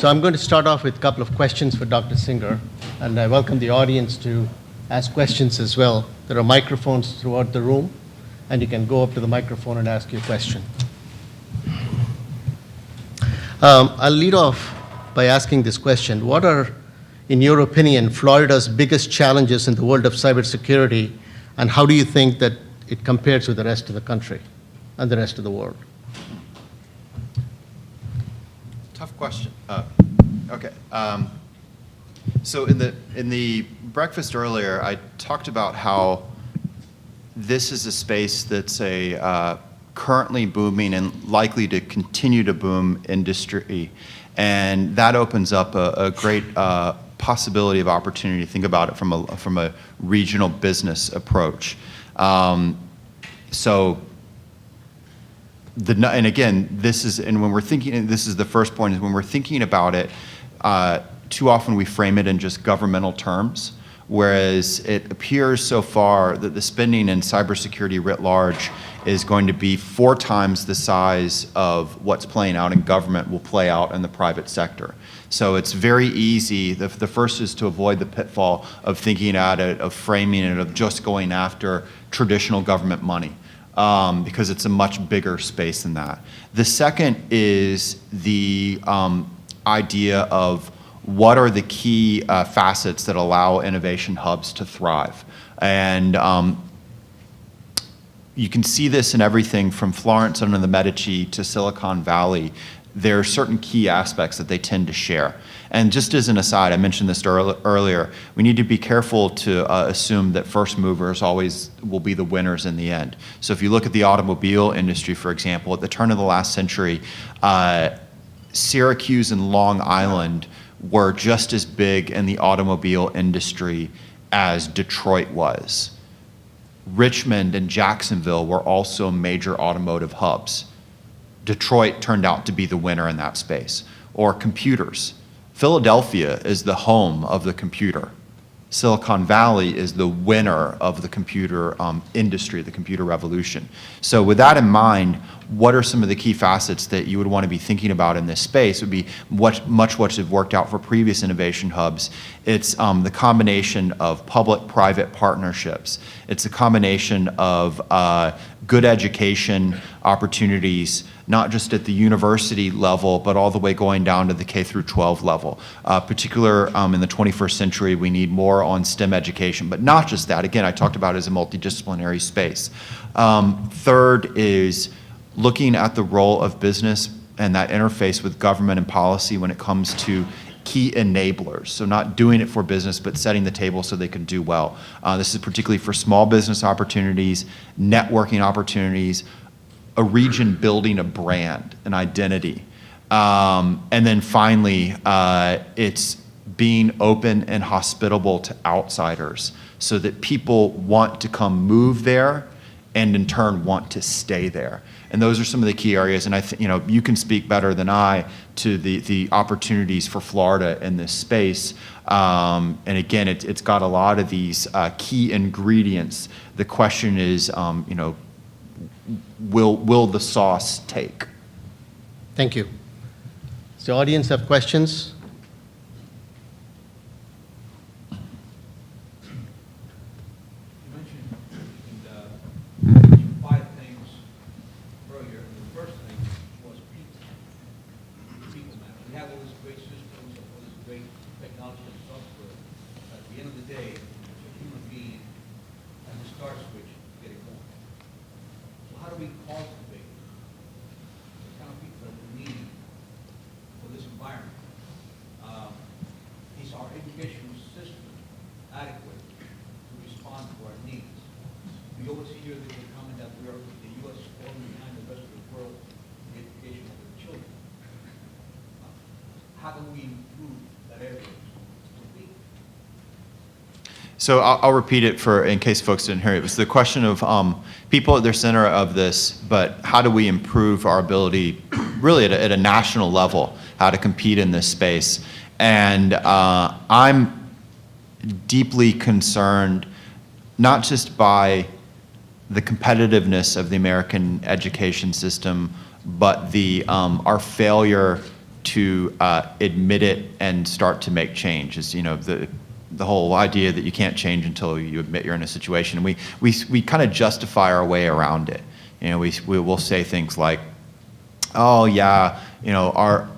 So I'm going to start off with a couple of questions for Dr. Singer, and I welcome the audience to ask questions as well. There are microphones throughout the room, and you can go up to the microphone and ask your question. I'll lead off by asking this question. What are, in your opinion, Florida's biggest challenges in the world of cybersecurity, and how do you think that it compares with the rest of the country and the rest of the world? Tough question. Okay. So in the breakfast earlier, I talked about how this is a space that's a currently booming and likely to continue to boom industry, and that opens up a great possibility of opportunity to think about it from a regional business approach. And again, when we're thinking, and this is the first point, is when we're thinking about it, too often we frame it in just governmental terms, whereas it appears so far that the spending in cybersecurity writ large is going to be 4 times the size of what's playing out in government will play out in the private sector. So it's very easy. The first is to avoid the pitfall of thinking at it, of framing it, of just going after traditional government money, because it's a much bigger space than that. The second is the idea of what are the key facets that allow innovation hubs to thrive. And you can see this in everything from Florence under the Medici to Silicon Valley. There are certain key aspects that they tend to share. And just as an aside, I mentioned this earlier, we need to be careful to assume that first movers always will be the winners in the end. So if you look at the automobile industry, for example, at the turn of the last century, Syracuse and Long Island were just as big in the automobile industry as Detroit was. Richmond and Jacksonville were also major automotive hubs. Detroit turned out to be the winner in that space. Or computers. Philadelphia is the home of the computer. Silicon Valley is the winner of the computer industry, the computer revolution. So with that in mind, what are some of the key facets that you would want to be thinking about in this space? It would be much what have worked out for previous innovation hubs. It's the combination of public-private partnerships. It's a combination of good education opportunities, not just at the university level, but all the way going down to the K through 12 level. Particular in the 21st century, we need more on STEM education, but not just that. Again, I talked about it as a multidisciplinary space. Third is looking at the role of business and that interface with government and policy when it comes to key enablers. So not doing it for business, but setting the table so they can do well. This is particularly for small business opportunities, networking opportunities, a region building a brand, an identity. And then finally, it's being open and hospitable to outsiders so that people want to come move there and in turn want to stay there. And those are some of the key areas, and I think you can speak better than I to the opportunities for Florida in this space. And again, it's got a lot of these key ingredients. The question is, will the sauce take? Thank you. Does the audience have questions? So I'll repeat it in case folks didn't hear it. It was the question of people at their center of this, but how do we improve our ability, really at a national level, how to compete in this space? And I'm deeply concerned, not just by the competitiveness of the American education system, but our failure to admit it and start to make change. Is, you know, the whole idea that you can't change until you admit you're in a situation. And we kind of justify our way around it. You know, we will say things like, oh yeah, you know, our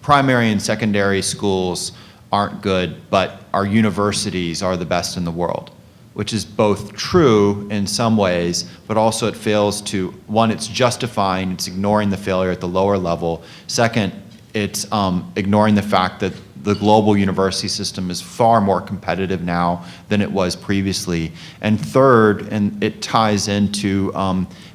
primary and secondary schools aren't good, but our universities are the best in the world, which is both true in some ways, but also it fails to, one, it's justifying, it's ignoring the failure at the lower level. Second, it's ignoring the fact that the global university system is far more competitive now than it was previously. And third, and it ties into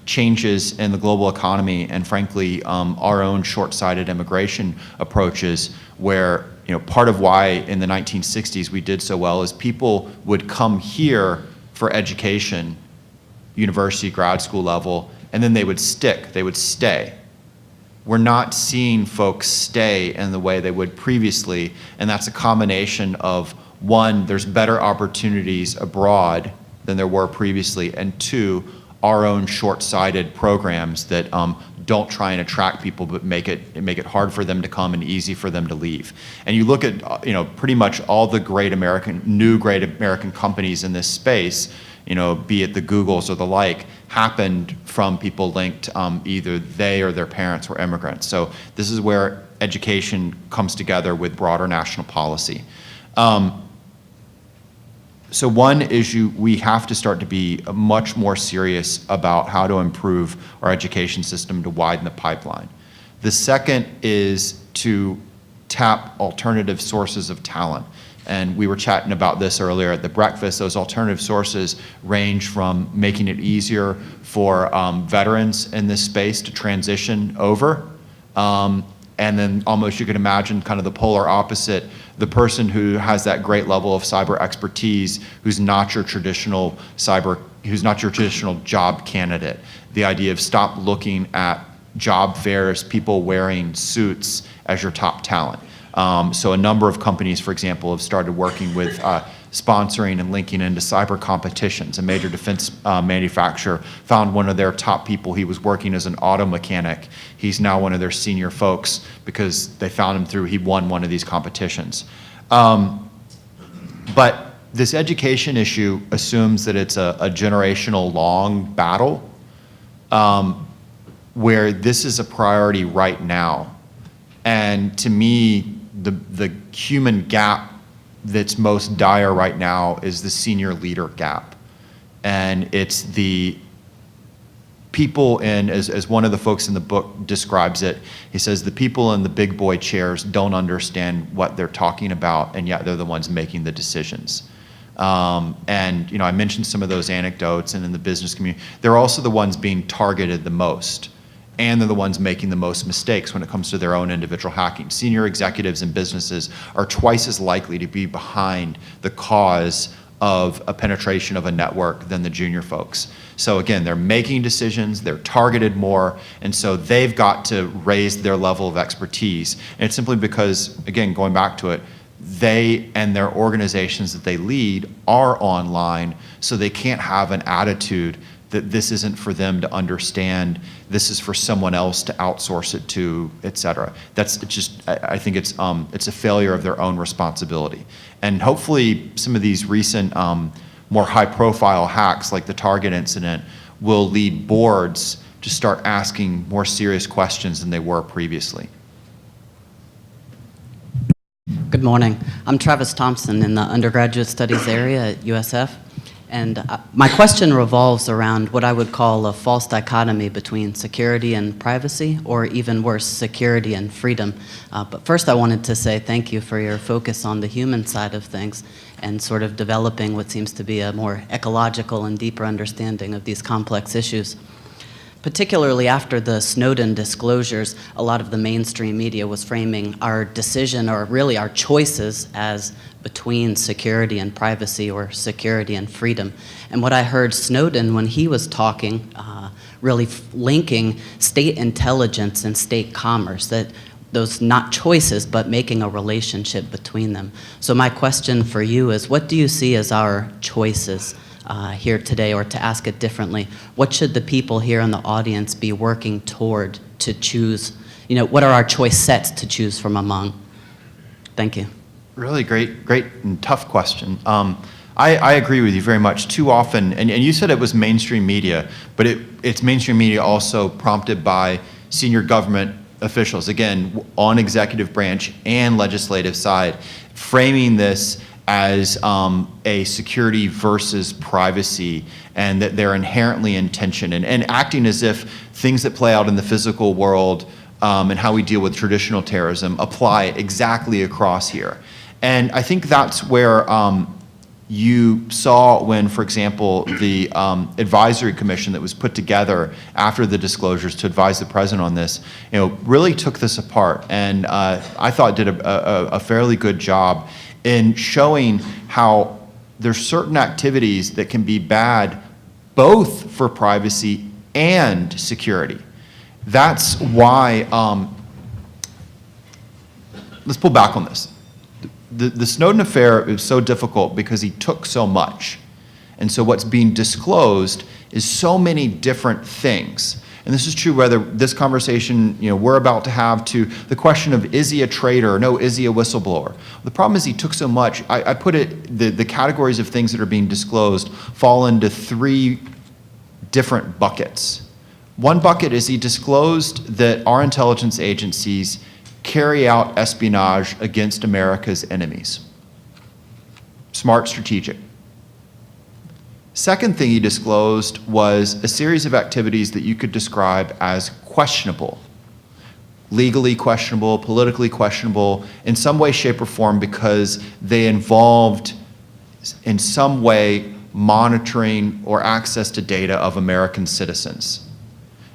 changes in the global economy and frankly our own short-sighted immigration approaches, where, you know, part of why in the 1960s we did so well is people would come here for education, university, grad school level, and then they would stick, they would stay. We're not seeing folks stay in the way they would previously, and that's a combination of, one, there's better opportunities abroad than there were previously, and two, our own short-sighted programs that don't try and attract people but make it hard for them to come and easy for them to leave. And you look at, you know, pretty much all the new great American companies in this space, you know, be it the Googles or the like, happened from people linked, either they or their parents were immigrants. So this is where education comes together with broader national policy. So one issue, we have to start to be much more serious about how to improve our education system to widen the pipeline. The second is to tap alternative sources of talent. And we were chatting about this earlier at the breakfast. Those alternative sources range from making it easier for veterans in this space to transition over. And then almost you could imagine kind of the polar opposite, the person who has that great level of cyber expertise, who's not your traditional job candidate. The idea of stop looking at job fairs, people wearing suits as your top talent. So a number of companies, for example, have started working with sponsoring and linking into cyber competitions. A major defense manufacturer found one of their top people. He was working as an auto mechanic. He's now one of their senior folks because they found him through, he won one of these competitions. But this education issue assumes that it's a generational long battle, where this is a priority right now. And to me, the human gap that's most dire right now is the senior leader gap. And it's the people in, as one of the folks in the book describes it, he says the people in the big boy chairs don't understand what they're talking about, and yet they're the ones making the decisions. And you know, I mentioned some of those anecdotes, and in the business community, they're also the ones being targeted the most. And they're the ones making the most mistakes when it comes to their own individual hacking. Senior executives in businesses are twice as likely to be behind the cause of a penetration of a network than the junior folks. So again, they're making decisions, they're targeted more, and so they've got to raise their level of expertise. And it's simply because, again, going back to it, they and their organizations that they lead are online, so they can't have an attitude that this isn't for them to understand, this is for someone else to outsource it to, et cetera. It's just, I think it's a failure of their own responsibility. And hopefully some of these recent more high profile hacks like the Target incident will lead boards to start asking more serious questions than they were previously. Good morning. I'm Travis Thompson in the undergraduate studies area at USF. And my question revolves around what I would call a false dichotomy between security and privacy, or even worse, security and freedom. But first I wanted to say thank you for your focus on the human side of things and sort of developing what seems to be a more ecological and deeper understanding of these complex issues. Particularly after the Snowden disclosures, a lot of the mainstream media was framing our decision, or really our choices, as between security and privacy, or security and freedom. And what I heard Snowden, when he was talking, really linking state intelligence and state commerce, that those not choices, but making a relationship between them. So my question for you is, what do you see as our choices here today? Or to ask it differently, what should the people here in the audience be working toward to choose, what are our choice sets to choose from among? Thank you. Really great and tough question. I agree with you very much. Too often, and you said it was mainstream media, but it's mainstream media also prompted by senior government officials, again, on executive branch and legislative side, framing this as a security versus privacy, and that they're inherently in tension, and acting as if things that play out in the physical world and how we deal with traditional terrorism apply exactly across here. And I think that's where you saw when, for example, the advisory commission that was put together after the disclosures to advise the president on this, really took this apart, and I thought did a fairly good job in showing how there's certain activities that can be bad both for privacy and security. That's why, let's pull back on this. The Snowden affair is so difficult because he took so much. And so what's being disclosed is so many different things. And this is true whether this conversation we're about to have to the question of, is he a traitor? No, is he a whistleblower? The problem is he took so much. I put it, the categories of things that are being disclosed fall into 3 different buckets. One bucket is he disclosed that our intelligence agencies carry out espionage against America's enemies. Smart, strategic. Second thing he disclosed was a series of activities that you could describe as questionable. Legally questionable, politically questionable, in some way, shape, or form, because they involved in some way monitoring or access to data of American citizens.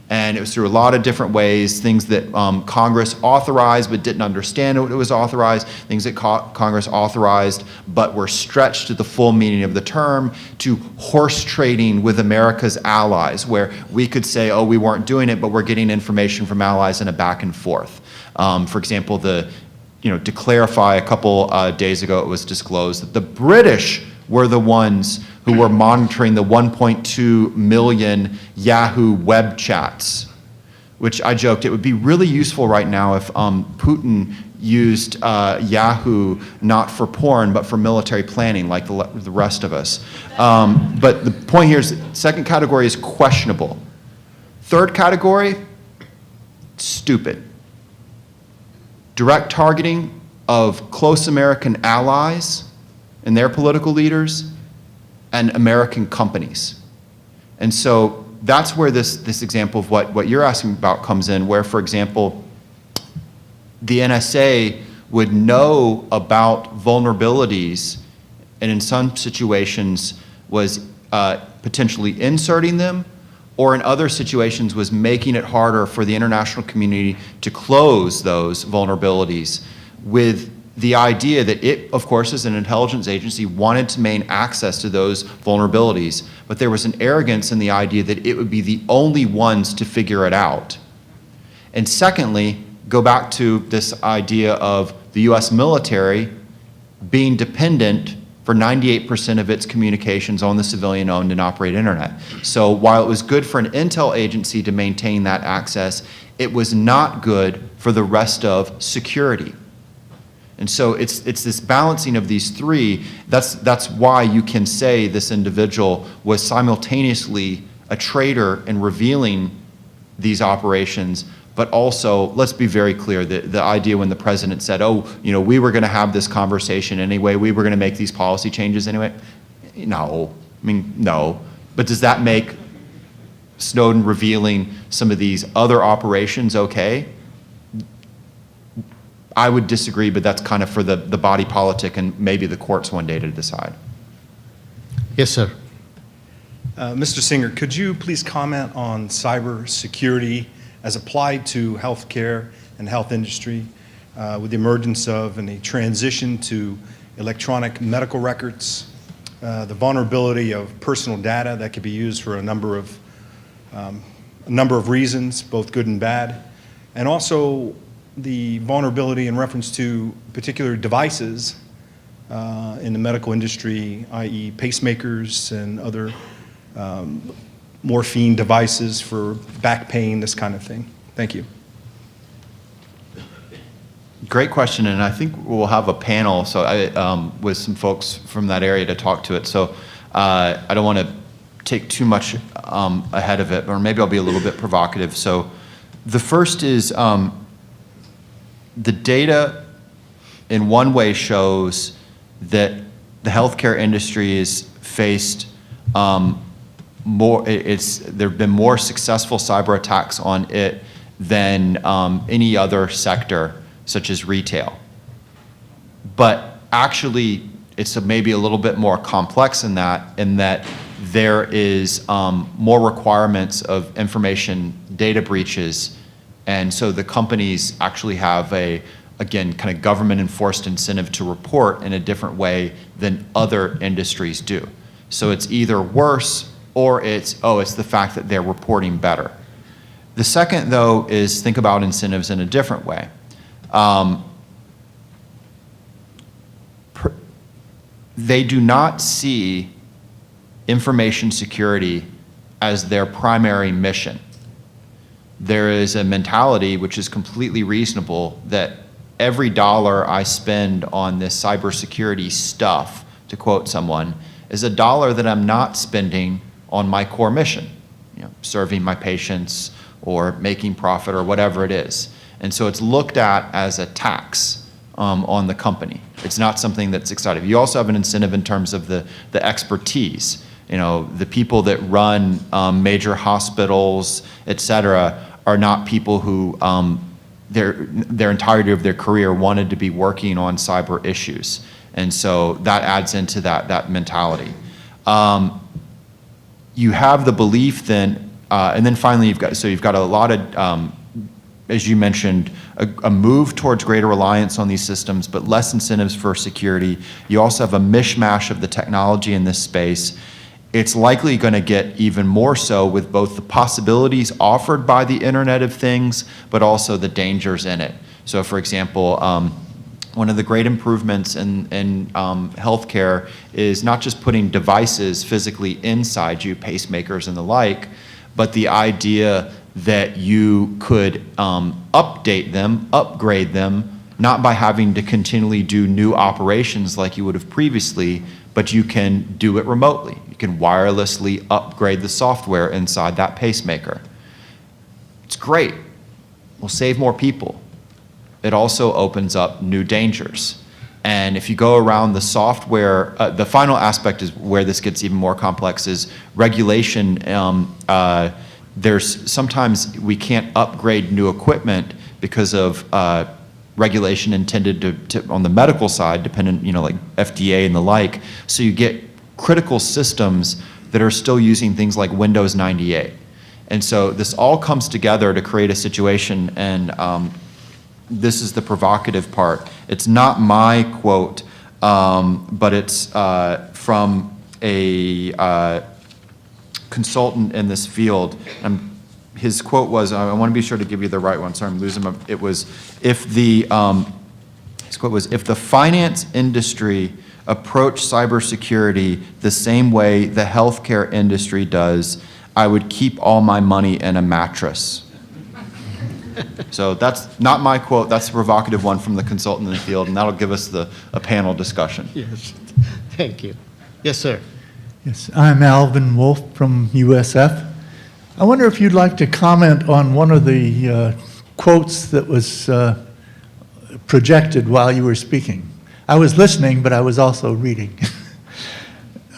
And it was through a lot of different ways, things that Congress authorized but didn't understand what it was authorized, things that Congress authorized but were stretched to the full meaning of the term, to horse trading with America's allies, where we could say, oh, we weren't doing it, but we're getting information from allies in a back and forth. For example, to clarify, a couple days ago it was disclosed that the British were the ones who were monitoring the 1.2 million Yahoo web chats, which I joked it would be really useful right now if Putin used Yahoo not for porn but for military planning like the rest of us. But the point here is, second category is questionable. Third category, stupid. Direct targeting of close American allies and their political leaders and American companies. And so that's where this example of what you're asking about comes in, where, for example, the NSA would know about vulnerabilities and in some situations was potentially inserting them, or in other situations was making it harder for the international community to close those vulnerabilities, with the idea that it, of course, as an intelligence agency, wanted to maintain access to those vulnerabilities, but there was an arrogance in the idea that it would be the only ones to figure it out. And secondly, go back to this idea of the US military being dependent for 98% of its communications on the civilian-owned and operated internet. So while it was good for an intel agency to maintain that access, it was not good for the rest of security. And so it's this balancing of these 3. That's why you can say this individual was simultaneously a traitor in revealing these operations, but also, let's be very clear, the idea when the president said, oh, we were going to have this conversation anyway, we were going to make these policy changes anyway. No, no. But does that make Snowden revealing some of these other operations okay? I would disagree, but that's kind of for the body politic and maybe the courts one day to decide. Yes, sir. Mr. Singer, could you please comment on cybersecurity as applied to healthcare and health industry with the emergence of and a transition to electronic medical records, the vulnerability of personal data that could be used for a number of reasons, both good and bad, and also the vulnerability in reference to particular devices in the medical industry, i.e. pacemakers and other morphine devices for back pain, this kind of thing. Thank you. Great question, and I think we'll have a panel with some folks from that area to talk to it. So I don't want to take too much ahead of it, or maybe I'll be a little bit provocative. So the first is the data in one way shows that the healthcare industry is faced there have been more successful cyber attacks on it than any other sector, such as retail. But actually, it's maybe a little bit more complex in that there is more requirements of information data breaches, and so the companies actually have again, kind of government enforced incentive to report in a different way than other industries do. So it's either worse or it's the fact that they're reporting better. The second, though, is think about incentives in a different way. They do not see information security as their primary mission. There is a mentality, which is completely reasonable, that every dollar I spend on this cybersecurity stuff, to quote someone, is a dollar that I'm not spending on my core mission, serving my patients or making profit or whatever it is. And so it's looked at as a tax on the company. It's not something that's exciting. You also have an incentive in terms of the expertise. The people that run major hospitals, et cetera, are not people who their entirety of their career wanted to be working on cyber issues. And so that adds into that mentality. You have the belief then, and then finally you've got a lot of, as you mentioned, a move towards greater reliance on these systems, but less incentives for security. You also have a mishmash of the technology in this space. It's likely going to get even more so with both the possibilities offered by the Internet of Things, but also the dangers in it. So for example, one of the great improvements in healthcare is not just putting devices physically inside you, pacemakers and the like, but the idea that you could update them, upgrade them, not by having to continually do new operations like you would have previously, but you can do it remotely. You can wirelessly upgrade the software inside that pacemaker. It's great. We'll save more people. It also opens up new dangers. And if you go around the software, the final aspect is where this gets even more complex is regulation. There's sometimes we can't upgrade new equipment because of regulation intended to on the medical side, dependent, like FDA and the like. So you get critical systems that are still using things like Windows 98. And so this all comes together to create a situation, and this is the provocative part. It's not my quote, but it's from a consultant in this field. His quote was, I want to be sure to give you the right one, sorry I'm losing my, it was, his quote was, if the finance industry approached cybersecurity the same way the healthcare industry does, I would keep all my money in a mattress. So that's not my quote, that's a provocative one from the consultant in the field, and that'll give us a panel discussion. Yes, thank you. Yes, sir. Yes, I'm Alvin Wolf from USF. I wonder if you'd like to comment on one of the quotes that was projected while you were speaking. I was listening, but I was also reading.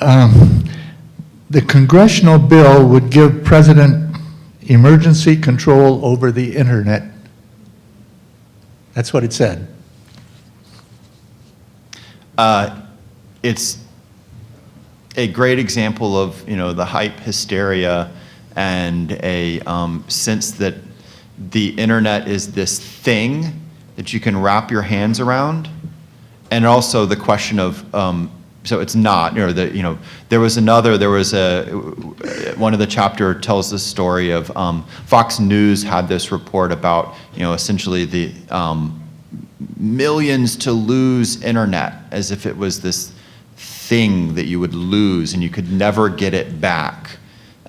The congressional bill would give President emergency control over the internet. That's what it said. It's a great example of the hype hysteria and a sense that the internet is this thing that you can wrap your hands around, and also the question of so it's not, there was one of the chapter tells the story of Fox News had this report about essentially the millions to lose internet, as if it was this thing that you would lose and you could never get it back.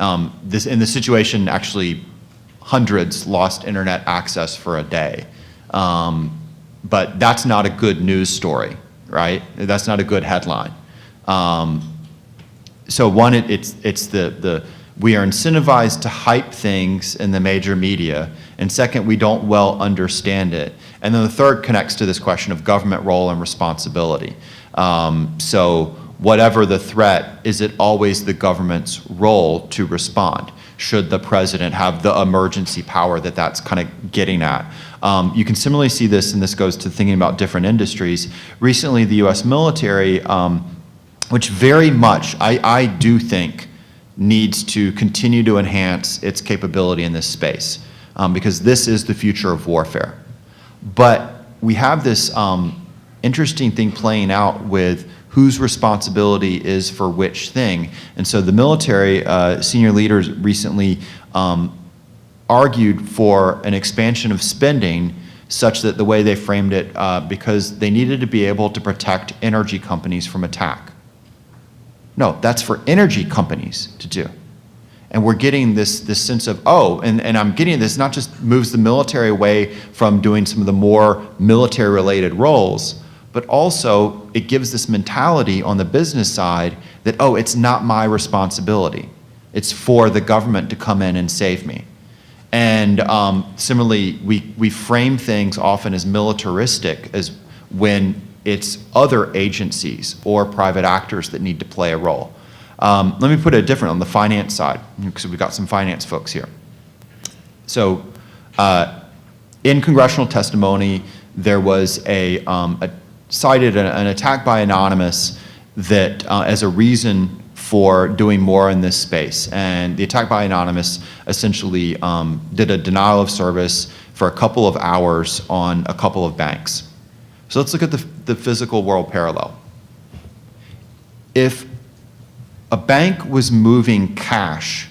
In the situation, actually, hundreds lost internet access for a day. but that's not a good news story, right? That's not a good headline. So one, it's the we are incentivized to hype things in the major media, and second, we don't well understand it. And then the third connects to this question of government role and responsibility. So whatever the threat, is it always the government's role to respond? Should the president have the emergency power that that's kind of getting at? You can similarly see this, and this goes to thinking about different industries. Recently, the US military, which very much, I do think, needs to continue to enhance its capability in this space, because this is the future of warfare. But we have this interesting thing playing out with whose responsibility is for which thing. And so the military senior leaders recently argued for an expansion of spending such that the way they framed it, because they needed to be able to protect energy companies from attack. No, that's for energy companies to do. And we're getting this sense of, oh, and I'm getting this, not just moves the military away from doing some of the more military-related roles, but also it gives this mentality on the business side that, oh, it's not my responsibility. It's for the government to come in and save me. And similarly, we frame things often as militaristic as when it's other agencies or private actors that need to play a role. Let me put it different on the finance side, because we've got some finance folks here. So in congressional testimony, there was cited an attack by Anonymous that as a reason for doing more in this space. And the attack by Anonymous essentially did a denial of service for a couple of hours on a couple of banks. So let's look at the physical world parallel. If a bank was moving cash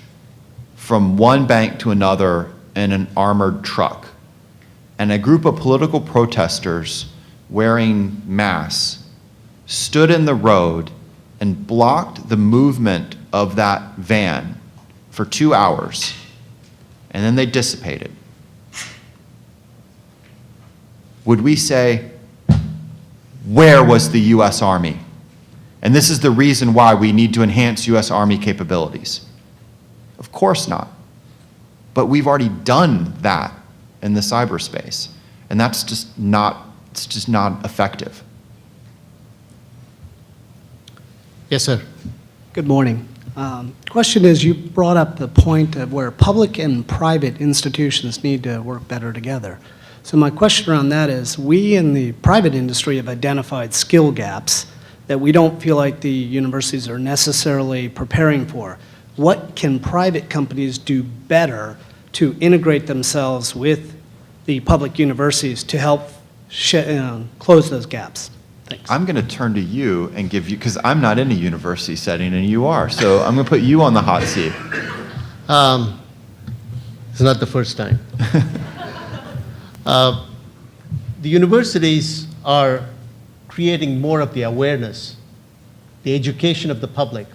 from one bank to another in an armored truck, and a group of political protesters wearing masks stood in the road and blocked the movement of that van for 2 hours, and then they dissipated, would we say, where was the US Army? And this is the reason why we need to enhance US Army capabilities. Of course not. But we've already done that in the cyberspace. And that's just not, it's just not effective. Yes, sir. Good morning. Question is, you brought up the point of where public and private institutions need to work better together. So my question around that is, we in the private industry have identified skill gaps that we don't feel like the universities are necessarily preparing for. What can private companies do better to integrate themselves with the public universities to help close those gaps? Thanks. I'm going to turn to you and give you, because I'm not in a university setting and you are, so I'm going to put you on the hot seat. It's not the first time. The universities are creating more of the awareness, the education of the public,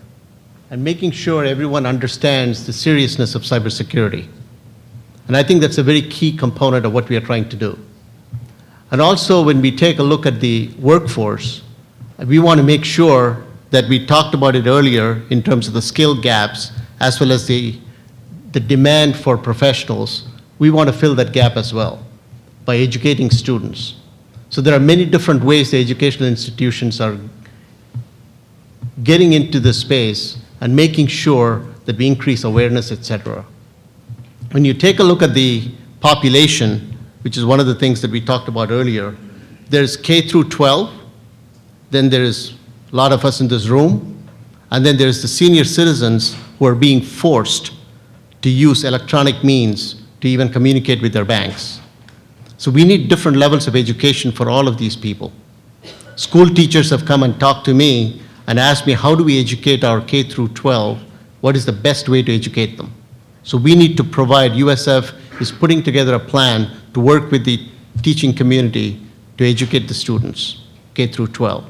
and making sure everyone understands the seriousness of cybersecurity. And I think that's a very key component of what we are trying to do. And also, when we take a look at the workforce, we want to make sure that we talked about it earlier in terms of the skill gaps, as well as the demand for professionals. We want to fill that gap as well by educating students. So there are many different ways the educational institutions are getting into this space and making sure that we increase awareness, et cetera. When you take a look at the population, which is one of the things that we talked about earlier, there's K through 12, then there's a lot of us in this room, and then there's the senior citizens who are being forced to use electronic means to even communicate with their banks. So we need different levels of education for all of these people. School teachers have come and talked to me and asked me, how do we educate our K through 12? What is the best way to educate them? So we need to provide, USF is putting together a plan to work with the teaching community to educate the students, K through 12.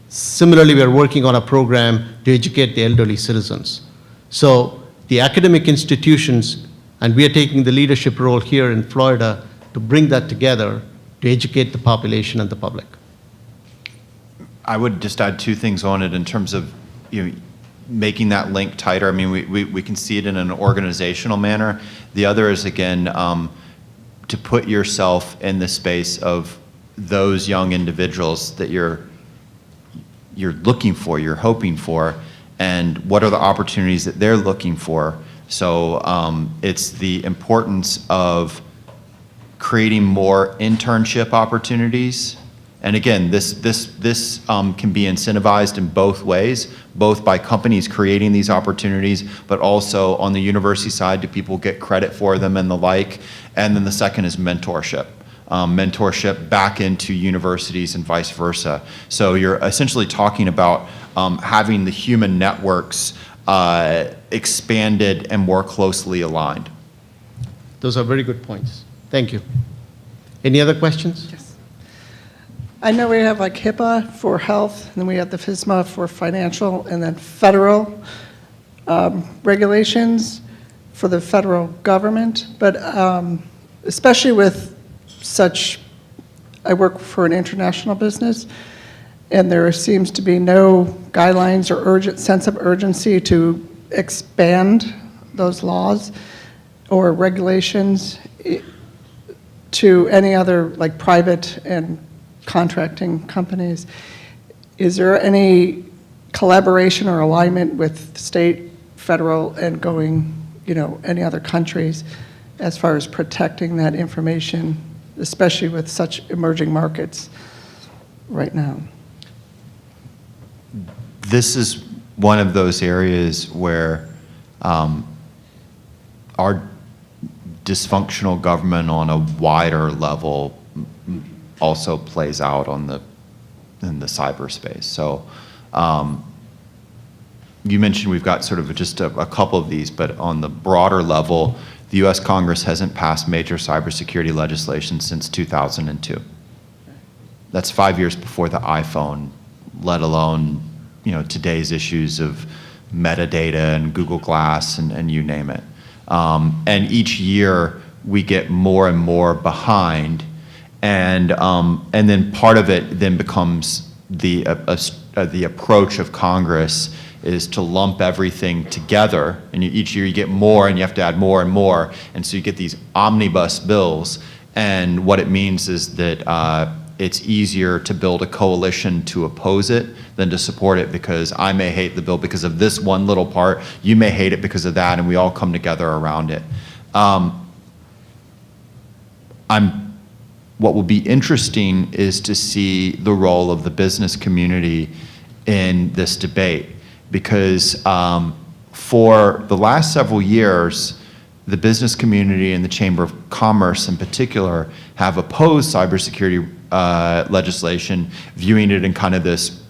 Similarly, we are working on a program to educate the elderly citizens. So the academic institutions, and we are taking the leadership role here in Florida to bring that together to educate the population and the public? I would just add two things on it in terms of, making that link tighter. I mean, we can see it in an organizational manner. The other is, again, to put yourself in the space of those young individuals that you're looking for, you're hoping for, and what are the opportunities that they're looking for. So it's the importance of creating more internship opportunities. And again, this can be incentivized in both ways, both by companies creating these opportunities, but also on the university side, do people get credit for them and the like? And then the second is mentorship. Mentorship back into universities and vice versa. So you're essentially talking about having the human networks expanded and more closely aligned. Those are very good points. Thank you. Any other questions? Yes. I know we have like HIPAA for health, and then we have the FSMA for financial, and then federal regulations for the federal government. But especially with I work for an international business, and there seems to be no guidelines or sense of urgency to expand those laws or regulations to any other like private and contracting companies. Is there any collaboration or alignment with state, federal, and going, any other countries as far as protecting that information, especially with such emerging markets right now? This is one of those areas where our dysfunctional government on a wider level also plays out in the cyberspace. So you mentioned we've got sort of just a couple of these, but on the broader level, the U.S. Congress hasn't passed major cybersecurity legislation since 2002. That's 5 years before the iPhone, let alone today's issues of metadata and Google Glass and you name it. And each year we get more and more behind. And then part of it then becomes the approach of Congress is to lump everything together, and each year you get more, and you have to add more and more, and so you get these omnibus bills. And what it means is that it's easier to build a coalition to oppose it than to support it, because I may hate the bill because of this one little part, you may hate it because of that, and we all come together around it. What will be interesting is to see the role of the business community in this debate, because for the last several years, the business community and the Chamber of Commerce in particular have opposed cybersecurity legislation, viewing it in kind of this,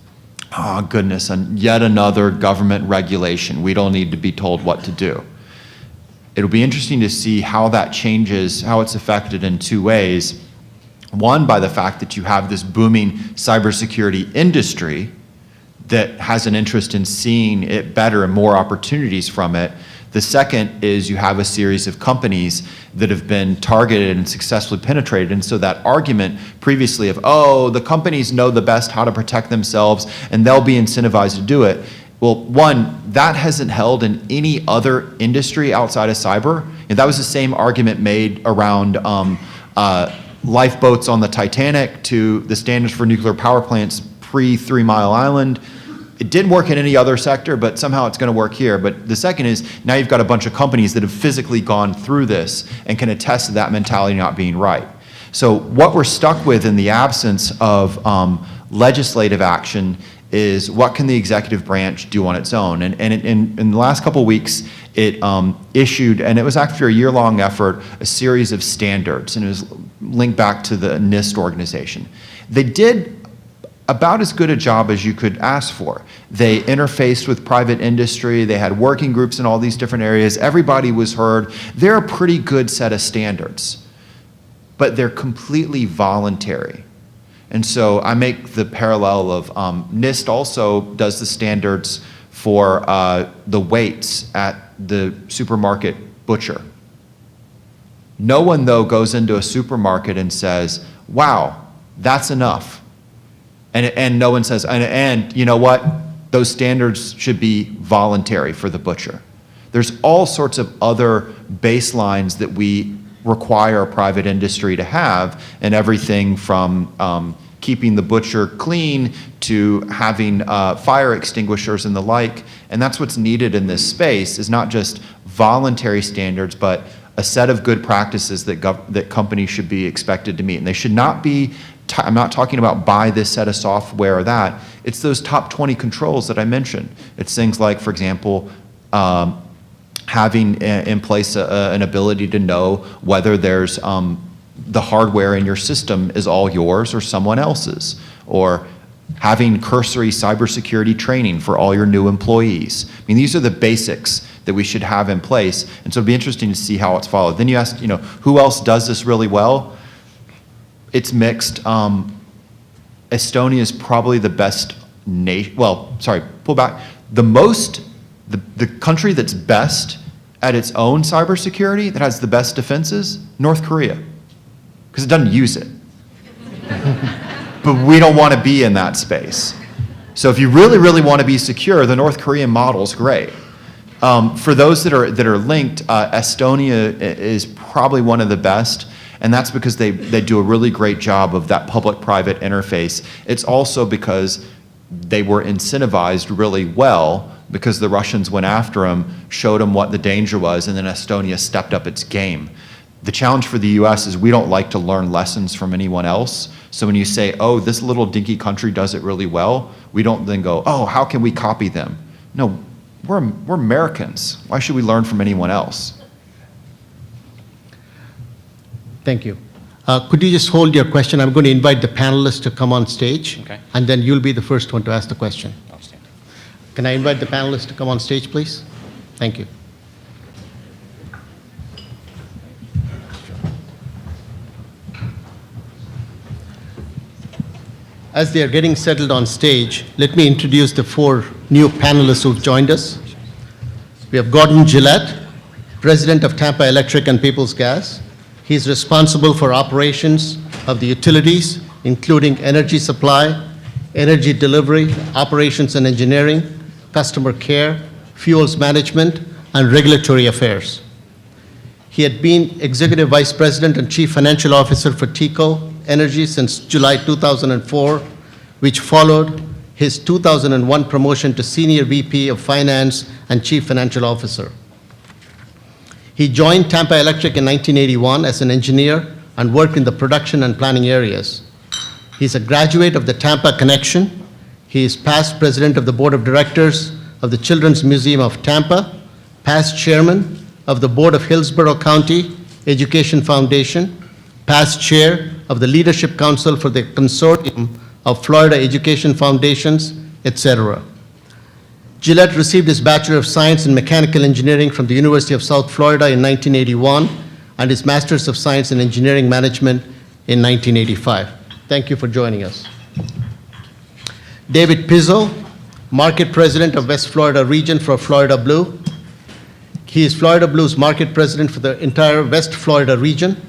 oh goodness, and yet another government regulation. We don't need to be told what to do. It'll be interesting to see how that changes, how it's affected in two ways. One, by the fact that you have this booming cybersecurity industry that has an interest in seeing it better and more opportunities from it. The second is you have a series of companies that have been targeted and successfully penetrated. And so that argument previously of, oh, the companies know the best how to protect themselves and they'll be incentivized to do it. Well, one, that hasn't held in any other industry outside of cyber. And that was the same argument made around lifeboats on the Titanic to the standards for nuclear power plants pre-3 Mile Island. It didn't work in any other sector, but somehow it's going to work here. But the second is now you've got a bunch of companies that have physically gone through this and can attest to that mentality not being right. So what we're stuck with in the absence of legislative action is what can the executive branch do on its own? And in the last couple of weeks, it issued, and it was after a year-long effort, a series of standards, and it was linked back to the NIST organization. They did about as good a job as you could ask for. They interfaced with private industry, they had working groups in all these different areas, everybody was heard. They're a pretty good set of standards, but they're completely voluntary. And so I make the parallel of NIST also does the standards for the weights at the supermarket butcher. No one, though, goes into a supermarket and says, wow, that's enough. And no one says, and you know what? Those standards should be voluntary for the butcher. There's all sorts of other baselines that we require private industry to have, and everything from keeping the butcher clean to having fire extinguishers and the like. And that's what's needed in this space, is not just voluntary standards, but a set of good practices that companies should be expected to meet. And they should not be, I'm not talking about buy this set of software or that. It's those top 20 controls that I mentioned. It's things like, for example, having in place an ability to know whether there's the hardware in your system is all yours or someone else's, or having cursory cybersecurity training for all your new employees. I mean, these are the basics that we should have in place, and so it'd be interesting to see how it's followed. Then you ask, who else does this really well? It's mixed. Estonia is probably the best nation. Well, sorry, pull back. The country that's best at its own cybersecurity, that has the best defenses, North Korea, because it doesn't use it. But we don't want to be in that space. So if you really, really want to be secure, the North Korean model is great. For those that are linked, Estonia is probably one of the best, and that's because they do a really great job of that public-private interface. It's also because they were incentivized really well, because the Russians went after them, showed them what the danger was, and then Estonia stepped up its game. The challenge for the US is we don't like to learn lessons from anyone else. So when you say, oh, this little dinky country does it really well, we don't then go, oh, how can we copy them? No, we're Americans. Why should we learn from anyone else? Thank you. Could you just hold your question? I'm going to invite the panelists to come on stage. Okay. And then you'll be the first one to ask the question. I'll stand. Can I invite the panelists to come on stage, please? Thank you. As they are getting settled on stage, let me introduce the 4 new panelists who've joined us. We have Gordon Gillette, President of Tampa Electric and Peoples Gas. He's responsible for operations of the utilities, including energy supply, energy delivery, operations and engineering, customer care, fuels management, and regulatory affairs. He had been Executive Vice President and Chief Financial Officer for TECO Energy since July 2004, which followed his 2001 promotion to Senior VP of Finance and Chief Financial Officer. He joined Tampa Electric in 1981 as an engineer and worked in the production and planning areas. He's a graduate of the Tampa Connection. He is past president of the Board of Directors of the Children's Museum of Tampa, past chairman of the Board of Hillsborough County Education Foundation, past chair of the Leadership Council for the Consortium of Florida Education Foundations, etc. Gillette received his Bachelor of Science in Mechanical Engineering from the University of South Florida in 1981 and his Master's of Science in Engineering Management in 1985. Thank you for joining us. David Pizzo, Market President of West Florida Region for Florida Blue. He is Florida Blue's Market President for the entire West Florida region.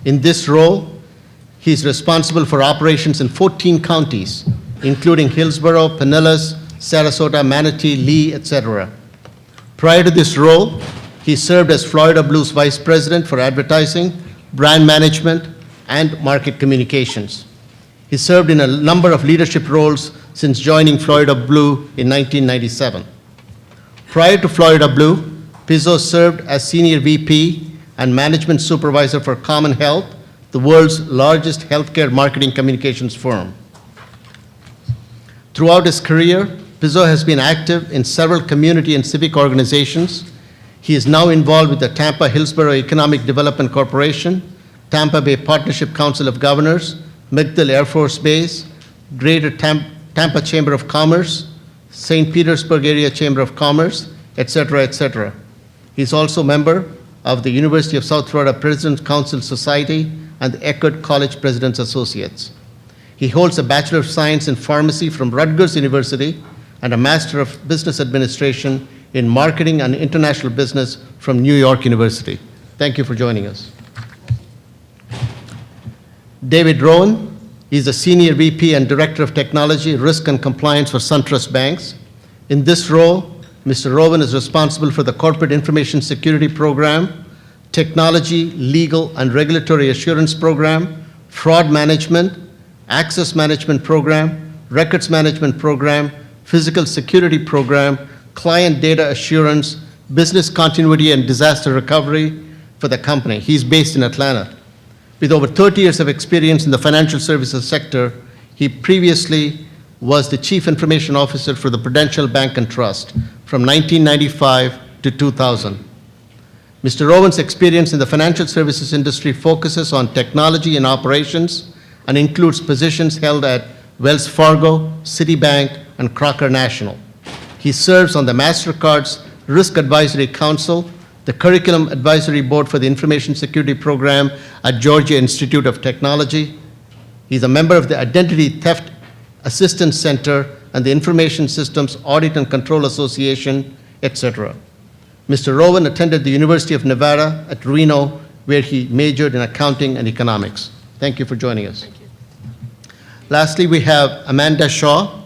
In this role, he is responsible for operations in 14 counties, including Hillsborough, Pinellas, Sarasota, Manatee, Lee, etc. Prior to this role, he served as Florida Blue's Vice President for Advertising, Brand Management, and Market Communications. He served in a number of leadership roles since joining Florida Blue in 1997. Prior to Florida Blue, Pizzo served as Senior VP and Management Supervisor for Common Health, the world's largest healthcare marketing communications firm. Throughout his career, Pizzo has been active in several community and civic organizations. He is now involved with the Tampa Hillsborough Economic Development Corporation, Tampa Bay Partnership Council of Governors, McDill Air Force Base, Greater Tampa Chamber of Commerce, St. Petersburg Area Chamber of Commerce, etc., etc. He's also a member of the University of South Florida President's Council Society and the Eckerd College President's Associates. He holds a Bachelor of Science in Pharmacy from Rutgers University and a Master of Business Administration in Marketing and International Business from New York University. Thank you for joining us. David Rowan, he's the Senior VP and Director of Technology, Risk and Compliance for SunTrust Banks. In this role, Mr. Rowan is responsible for the Corporate Information Security Program, Technology, Legal, and Regulatory Assurance Program, Fraud Management, Access Management Program, Records Management Program, Physical Security Program, Client Data Assurance, Business Continuity and Disaster Recovery for the company. He's based in Atlanta. With over 30 years of experience in the financial services sector, he previously was the Chief Information Officer for the Prudential Bank and Trust from 1995 to 2000. Mr. Rowan's experience in the financial services industry focuses on technology and operations and includes positions held at Wells Fargo, Citibank, and Crocker National. He serves on the MasterCard's Risk Advisory Council, the Curriculum Advisory Board for the Information Security Program at Georgia Institute of Technology. He's a member of the Identity Theft Assistance Center and the Information Systems Audit and Control Association, etc. Mr. Rowan attended the University of Nevada at Reno, where he majored in accounting and economics. Thank you for joining us. Thank you. Lastly, we have Amanda Shaw.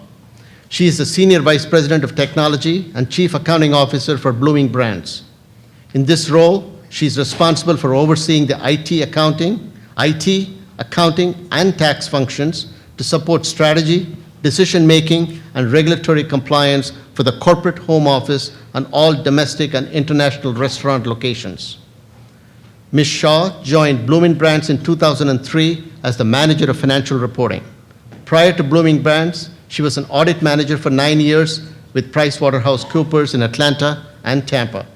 She is the Senior Vice President of Technology and Chief Accounting Officer for Blooming Brands. In this role, she's responsible for overseeing the IT, accounting, and tax functions to support strategy, decision-making, and regulatory compliance for the corporate home office and all domestic and international restaurant locations. Ms. Shaw joined Blooming Brands in 2003 as the Manager of Financial Reporting. Prior to Blooming Brands, she was an audit manager for 9 years with PricewaterhouseCoopers in Atlanta and Tampa.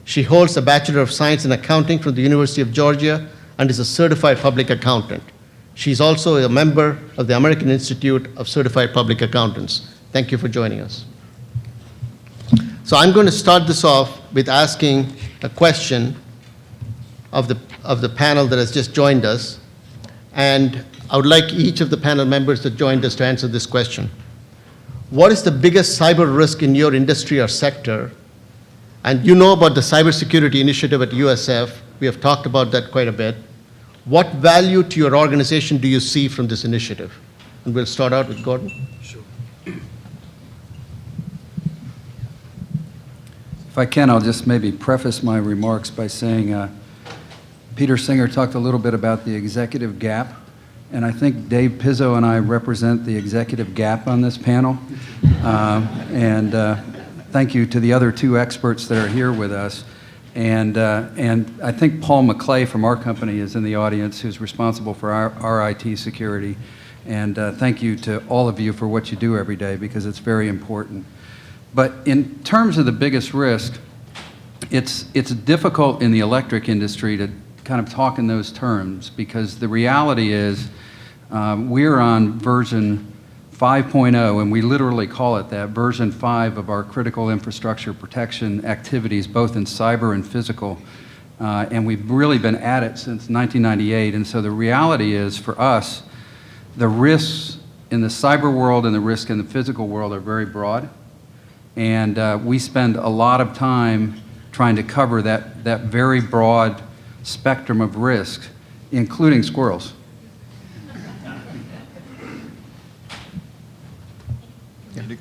She holds a Bachelor of Science in Accounting from the University of Georgia and is a certified public accountant. She's also a member of the American Institute of Certified Public Accountants. Thank you for joining us. So I'm going to start this off with asking a question of the panel that has just joined us. And I would like each of the panel members that joined us to answer this question. What is the biggest cyber risk in your industry or sector? And you know about the Cybersecurity initiative at USF. We have talked about that quite a bit. What value to your organization do you see from this initiative? And we'll start out with Gordon. Sure. If I can, I'll just maybe preface my remarks by saying Peter Singer talked a little bit about the executive gap, and I think Dave Pizzo and I represent the executive gap on this panel. Thank you to the other two experts that are here with us. And I think Paul McClay from our company is in the audience, who's responsible for our IT security. And thank you to all of you for what you do every day, because it's very important. But in terms of the biggest risk, it's difficult in the electric industry to kind of talk in those terms, because the reality is we're on version 5.0, and we literally call it that, version 5 of our critical infrastructure protection activities, both in cyber and physical. And we've really been at it since 1998. And so the reality is, for us, the risks in the cyber world and the risks in the physical world are very broad. And we spend a lot of time trying to cover that very broad spectrum of risk, including squirrels.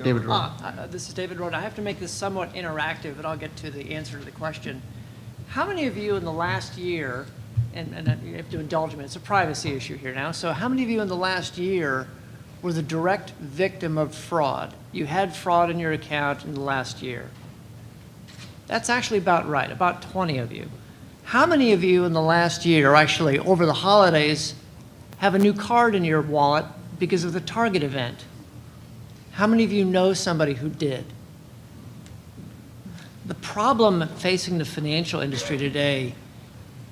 David Rowan. This is David Rowan. I have to make this somewhat interactive, and I'll get to the answer to the question. How many of you in the last year, and you have to indulge me, it's a privacy issue here now, so how many of you in the last year were the direct victim of fraud? You had fraud in your account in the last year. That's actually about right, about 20 of you. How many of you in the last year, or actually over the holidays, have a new card in your wallet because of the Target event? How many of you know somebody who did? The problem facing the financial industry today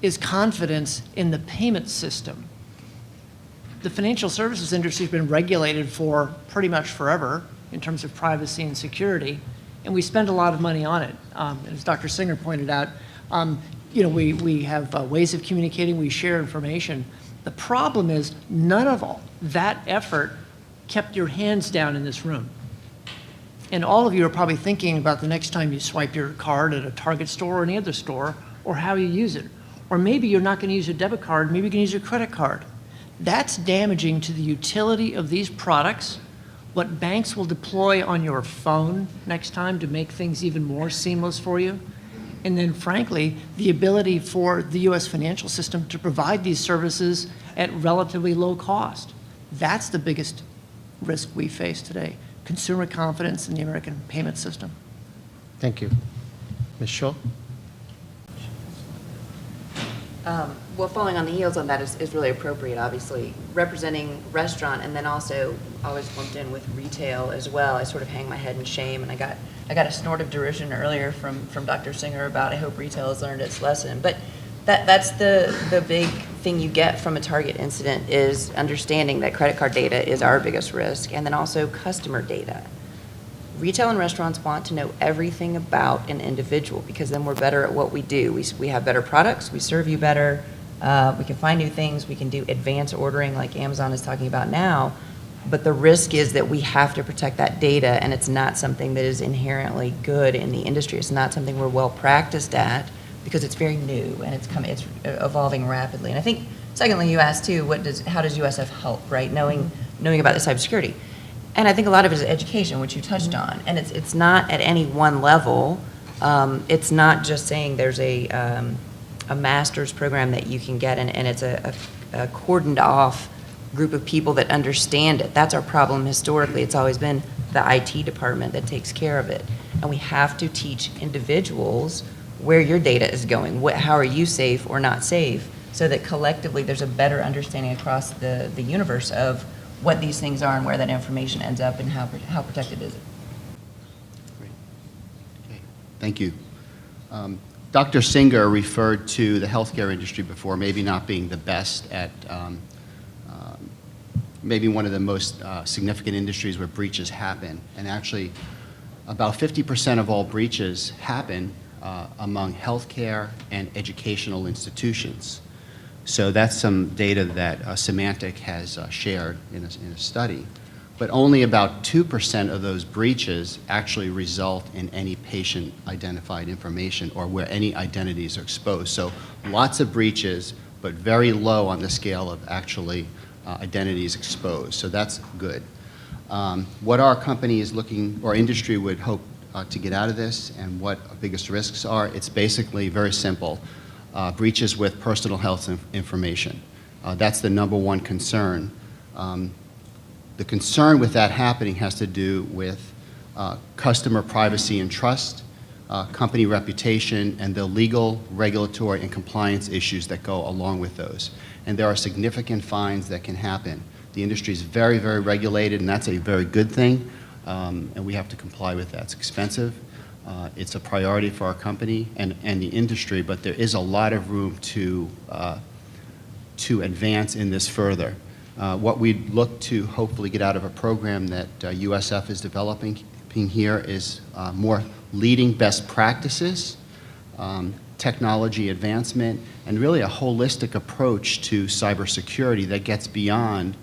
is confidence in the payment system. The financial services industry has been regulated for pretty much forever in terms of privacy and security, and we spend a lot of money on it. As Dr. Singer pointed out, we have ways of communicating, we share information. The problem is none of all that effort kept your hands down in this room. And all of you are probably thinking about the next time you swipe your card at a Target store or any other store, or how you use it. Or maybe you're not going to use your debit card, maybe you can use your credit card. That's damaging to the utility of these products, what banks will deploy on your phone next time to make things even more seamless for you, and then frankly, the ability for the US financial system to provide these services at relatively low cost. That's the biggest risk we face today, consumer confidence in the American payment system. Thank you. Ms. Shaw? Well, following on the heels on that is really appropriate, obviously. Representing restaurant and then also always lumped in with retail as well, I sort of hang my head in shame, and I got a snort of derision earlier from Dr. Singer about I hope retail has learned its lesson. But that's the big thing you get from a Target incident is understanding that credit card data is our biggest risk, and then also customer data. Retail and restaurants want to know everything about an individual because then we're better at what we do. We have better products, we serve you better, we can find new things, we can do advanced ordering like Amazon is talking about now, but the risk is that we have to protect that data, and it's not something that is inherently good in the industry. It's not something we're well practiced at because it's very new and it's evolving rapidly. And I think, secondly, you asked too, how does USF help, right? Knowing about the cybersecurity. And I think a lot of it is education, which you touched on. And it's not at any one level. It's not just saying there's a master's program that you can get, and it's a cordoned off group of people that understand it. That's our problem historically. It's always been the IT department that takes care of it. And we have to teach individuals where your data is going. How are you safe or not safe, so that collectively there's a better understanding across the universe of what these things are and where that information ends up and how protected is it. Great. Okay. Thank you. Dr. Singer referred to the healthcare industry before maybe not being the best at maybe one of the most significant industries where breaches happen. And actually, about 50% of all breaches happen among healthcare and educational institutions. So that's some data that Symantec has shared in a study. But only about 2% of those breaches actually result in any patient-identified information or where any identities are exposed. So lots of breaches, but very low on the scale of actually identities exposed. So that's good. What our company is looking, or industry would hope to get out of this, and what our biggest risks are, it's basically very simple. Breaches with personal health information. That's the number one concern. The concern with that happening has to do with customer privacy and trust, company reputation, and the legal, regulatory, and compliance issues that go along with those. And there are significant fines that can happen. The industry is very, very regulated, and that's a very good thing, and we have to comply with that. It's expensive. It's a priority for our company and the industry, but there is a lot of room to advance in this further. What we'd look to hopefully get out of a program that USF is developing here is more leading best practices, technology advancement, and really a holistic approach to cybersecurity that gets beyond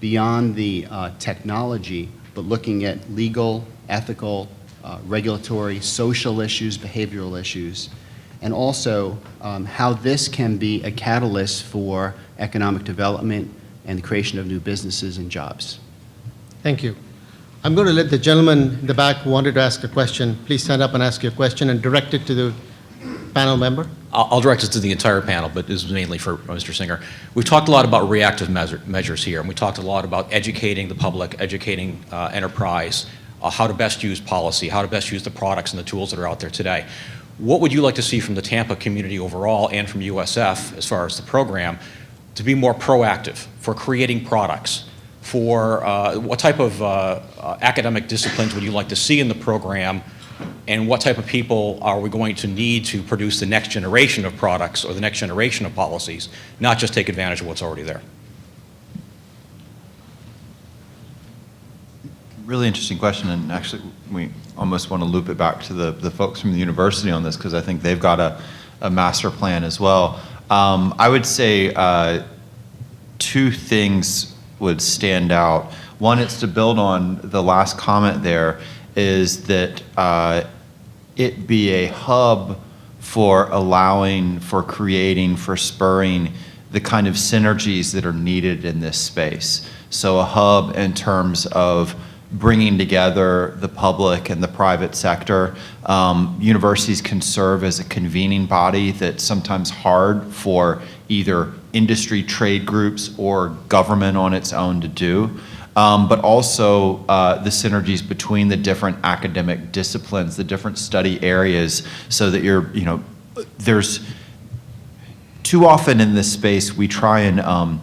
the technology, but looking at legal, ethical, regulatory, social issues, behavioral issues, and also how this can be a catalyst for economic development and the creation of new businesses and jobs. Thank you. I'm going to let the gentleman in the back who wanted to ask a question, please stand up and ask your question and direct it to the panel member. I'll direct it to the entire panel, but this is mainly for Mr. Singer. We've talked a lot about reactive measures here, and we talked a lot about educating the public, educating enterprise, how to best use policy, how to best use the products and the tools that are out there today. What would you like to see from the Tampa community overall and from USF as far as the program to be more proactive for creating products? For what type of academic disciplines would you like to see in the program, and what type of people are we going to need to produce the next generation of products or the next generation of policies, not just take advantage of what's already there? Really interesting question, and actually we almost want to loop it back to the folks from the university on this, because I think they've got a master plan as well. I would say two things would stand out. One, it's to build on the last comment there, is that it be a hub for allowing, for creating, for spurring the kind of synergies that are needed in this space. So a hub in terms of bringing together the public and the private sector. Universities can serve as a convening body that's sometimes hard for either industry trade groups or government on its own to do. But also the synergies between the different academic disciplines, the different study areas, so that there's too often in this space we try and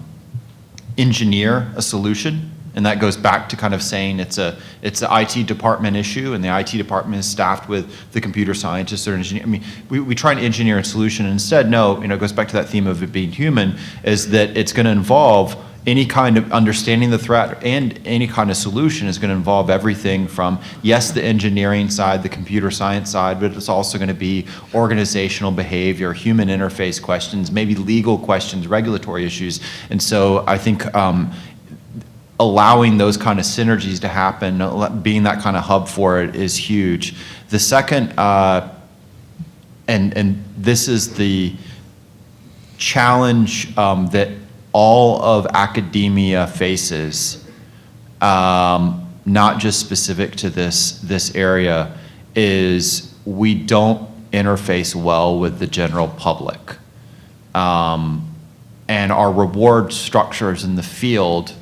engineer a solution. And that goes back to kind of saying it's an IT department issue, and the IT department is staffed with the computer scientists or engineers. I mean, we try and engineer a solution. And instead, no, it goes back to that theme of it being human, is that it's going to involve any kind of understanding the threat, and any kind of solution is going to involve everything from, yes, the engineering side, the computer science side, but it's also going to be organizational behavior, human interface questions, maybe legal questions, regulatory issues. And so I think allowing those kind of synergies to happen, being that kind of hub for it, is huge. The second, and this is the challenge that all of academia faces, not just specific to this area, is we don't interface well with the general public. And our reward structures in the field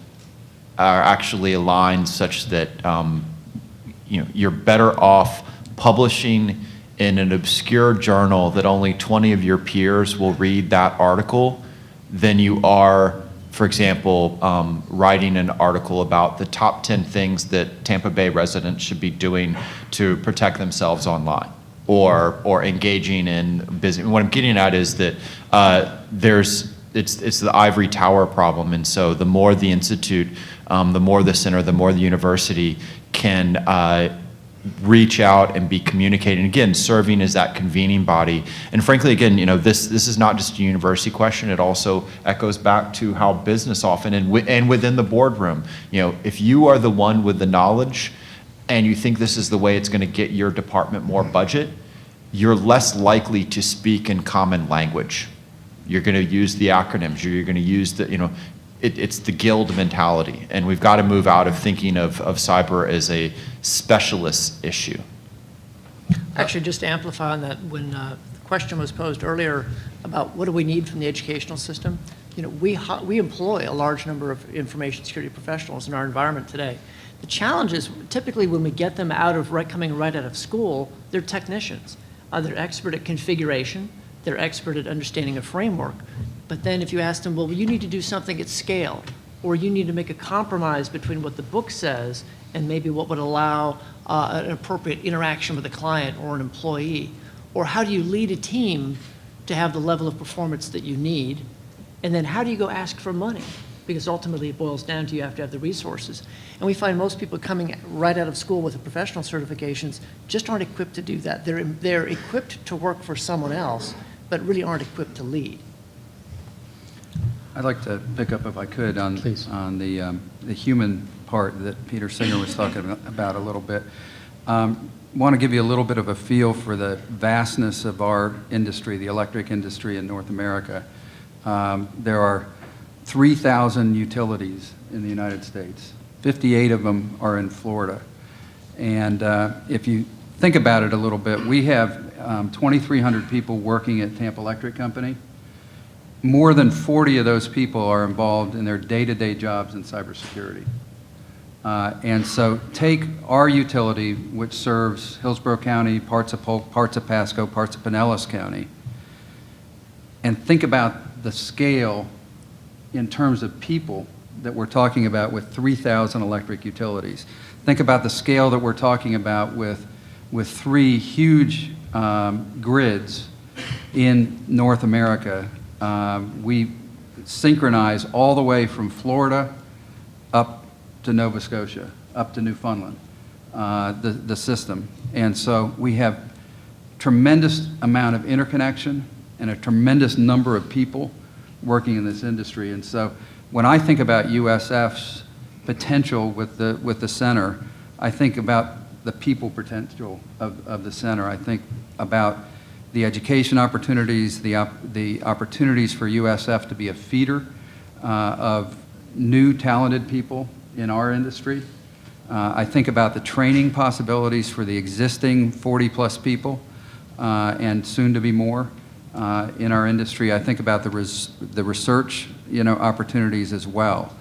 are actually aligned such that you're better off publishing in an obscure journal that only 20 of your peers will read that article than you are, for example, writing an article about the top 10 things that Tampa Bay residents should be doing to protect themselves online, or engaging in business. What I'm getting at is that it's the ivory tower problem, and so the more the institute, the more the center, the more the university can reach out and be communicating, again, serving as that convening body. And frankly, again, this is not just a university question. It also echoes back to how business often, and within the boardroom, if you are the one with the knowledge and you think this is the way it's going to get your department more budget, you're less likely to speak in common language. You're going to use the acronyms. You're going to use the, it's the guild mentality. And we've got to move out of thinking of cyber as a specialist issue. Actually, just to amplify on that, when the question was posed earlier about what do we need from the educational system, we employ a large number of information security professionals in our environment today. The challenge is typically when we get them coming right out of school, they're technicians. They're expert at configuration. They're expert at understanding a framework. But then if you ask them, well, you need to do something at scale, or you need to make a compromise between what the book says and maybe what would allow an appropriate interaction with a client or an employee, or how do you lead a team to have the level of performance that you need, and then how do you go ask for money? Because ultimately it boils down to you have to have the resources. And we find most people coming right out of school with the professional certifications just aren't equipped to do that. They're equipped to work for someone else, but really aren't equipped to lead. I'd like to pick up, if I could, on the human part that Peter Singer was talking about a little bit. Want to give you a little bit of a feel for the vastness of our industry, the electric industry in North America. There are 3,000 utilities in the United States. 58 of them are in Florida. And if you think about it a little bit, we have 2,300 people working at Tampa Electric Company. More than 40 of those people are involved in their day-to-day jobs in cybersecurity. And so take our utility, which serves Hillsborough County, parts of Polk, parts of Pasco, parts of Pinellas County, and think about the scale in terms of people that we're talking about with 3,000 electric utilities. Think about the scale that we're talking about with 3 huge grids in North America. We synchronize all the way from Florida up to Nova Scotia, up to Newfoundland, the system. And so we have tremendous amount of interconnection and a tremendous number of people working in this industry. And so when I think about USF's potential with the center, I think about the people potential of the center. I think about the education opportunities, the opportunities for USF to be a feeder of new talented people in our industry. I think about the training possibilities for the existing 40-plus people and soon to be more in our industry. I think about the research, opportunities as well.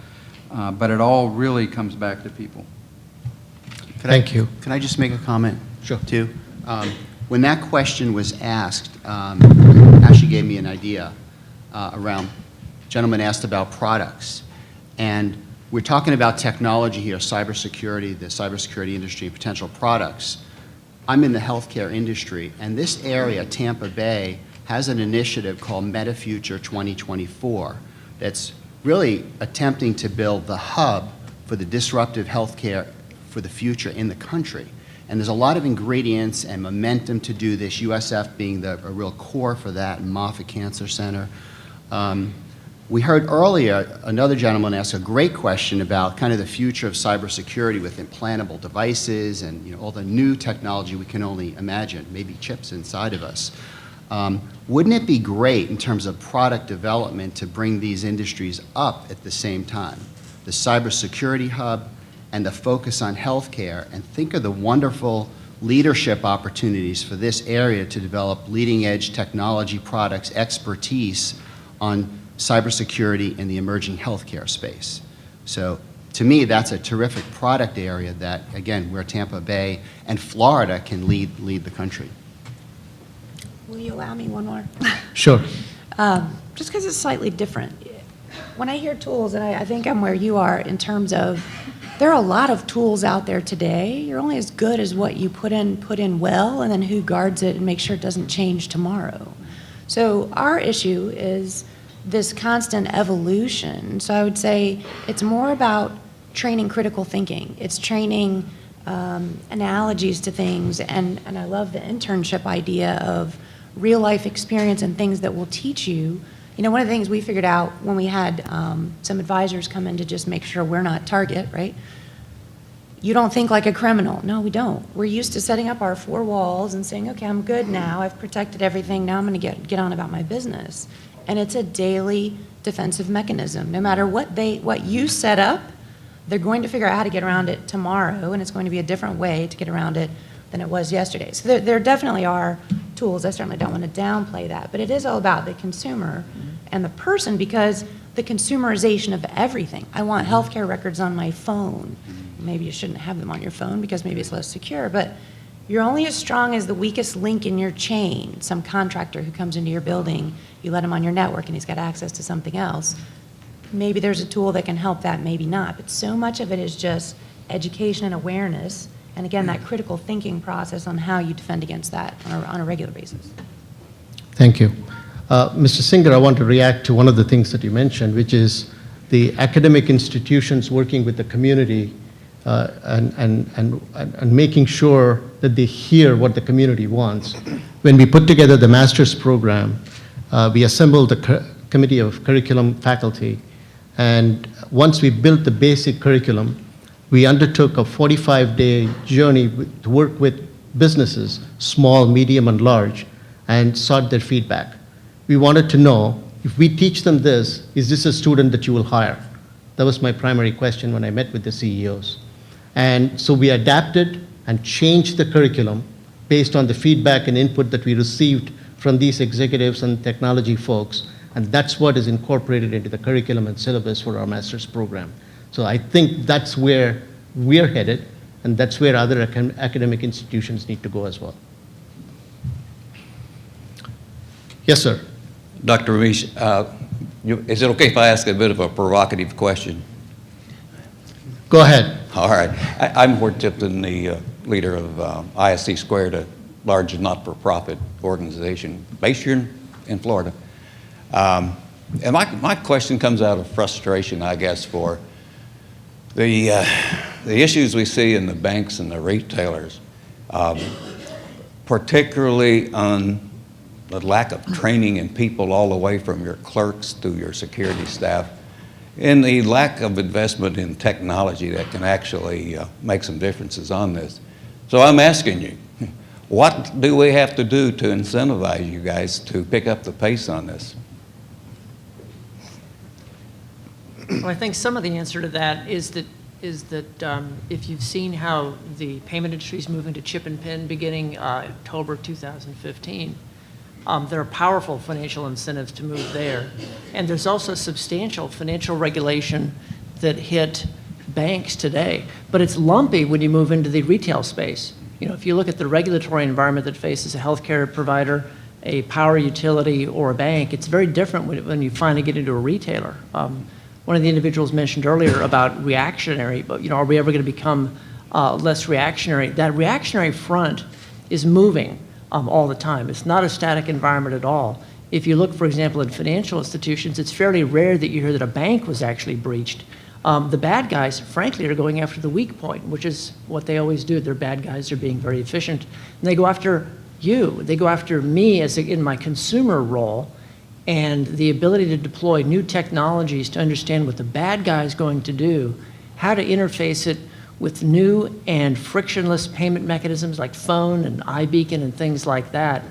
But it all really comes back to people. Thank you. Can I just make a comment? Sure. Too? When that question was asked, actually gave me an idea around, gentleman asked about products. And we're talking about technology here, cybersecurity, the cybersecurity industry, potential products. I'm in the healthcare industry, and this area, Tampa Bay, has an initiative called MetaFuture 2024 that's really attempting to build the hub for the disruptive healthcare for the future in the country. And there's a lot of ingredients and momentum to do this, USF being a real core for that, and Moffitt Cancer Center. We heard earlier another gentleman ask a great question about kind of the future of cybersecurity with implantable devices and all the new technology we can only imagine, maybe chips inside of us. Wouldn't it be great in terms of product development to bring these industries up at the same time? The cybersecurity hub and the focus on healthcare, and think of the wonderful leadership opportunities for this area to develop leading edge technology products, expertise on cybersecurity in the emerging healthcare space. So to me, that's a terrific product area that, again, where Tampa Bay and Florida can lead the country. Will you allow me one more? Sure. Just because it's slightly different. When I hear tools, and I think I'm where you are in terms of, there are a lot of tools out there today. You're only as good as what you put in well, and then who guards it and makes sure it doesn't change tomorrow. So our issue is this constant evolution. So I would say it's more about training critical thinking. It's training analogies to things, and I love the internship idea of real life experience and things that will teach you. One of the things we figured out when we had some advisors come in to just make sure we're not target, right? You don't think like a criminal. No, we don't. We're used to setting up our four walls and saying, okay, I'm good now. I've protected everything. Now I'm going to get on about my business. And it's a daily defensive mechanism. No matter what you set up, they're going to figure out how to get around it tomorrow, and it's going to be a different way to get around it than it was yesterday. So there definitely are tools. I certainly don't want to downplay that, but it is all about the consumer and the person, because the consumerization of everything. I want healthcare records on my phone. Maybe you shouldn't have them on your phone because maybe it's less secure, but you're only as strong as the weakest link in your chain. Some contractor who comes into your building, you let him on your network and he's got access to something else. Maybe there's a tool that can help that, maybe not, but so much of it is just education and awareness, and again, that critical thinking process on how you defend against that on a regular basis. Thank you. Mr. Singer, I want to react to one of the things that you mentioned, which is the academic institutions working with the community and making sure that they hear what the community wants. When we put together the master's program, we assembled the committee of curriculum faculty, and once we built the basic curriculum, we undertook a 45-day journey to work with businesses, small, medium, and large, and sought their feedback. We wanted to know, if we teach them this, is this a student that you will hire? That was my primary question when I met with the CEOs. And so we adapted and changed the curriculum based on the feedback and input that we received from these executives and technology folks, and that's what is incorporated into the curriculum and syllabus for our master's program. So I think that's where we're headed, and that's where other academic institutions need to go as well. Yes, sir. Dr. Ramesh, is it okay if I ask a bit of a provocative question? Go ahead. All right. I'm Hort Tipton, the leader of ISC Squared, a large not-for-profit organization based here in Florida. And my question comes out of frustration, I guess, for the issues we see in the banks and the retailers, particularly on the lack of training in people all the way from your clerks to your security staff, and the lack of investment in technology that can actually make some differences on this. So I'm asking you, What do we have to do to incentivize you guys to pick up the pace on this? Well, I think some of the answer to that is that if you've seen how the payment industry is moving to chip and PIN beginning October 2015, there are powerful financial incentives to move there. And there's also substantial financial regulation that hit banks today. But it's lumpy when you move into the retail space. You know, if you look at the regulatory environment that faces a healthcare provider, a power utility, or a bank, it's very different when you finally get into a retailer. One of the individuals mentioned earlier about reactionary, but are we ever going to become less reactionary? That reactionary front is moving all the time. It's not a static environment at all. If you look, for example, at financial institutions, it's fairly rare that you hear that a bank was actually breached. The bad guys, frankly, are going after the weak point, which is what they always do. They're bad guys. They're being very efficient. And they go after you. They go after me in my consumer role, and the ability to deploy new technologies to understand what the bad guy is going to do, how to interface it with new and frictionless payment mechanisms like phone and iBeacon and things like that,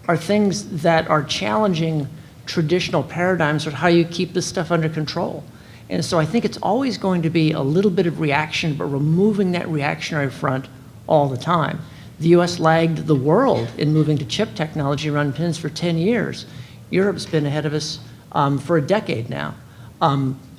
are things that are challenging traditional paradigms of how you keep this stuff under control. And so I think it's always going to be a little bit of reaction, but removing that reactionary front all the time. The US lagged the world in moving to chip technology around PINs for 10 years. Europe's been ahead of us for a decade now.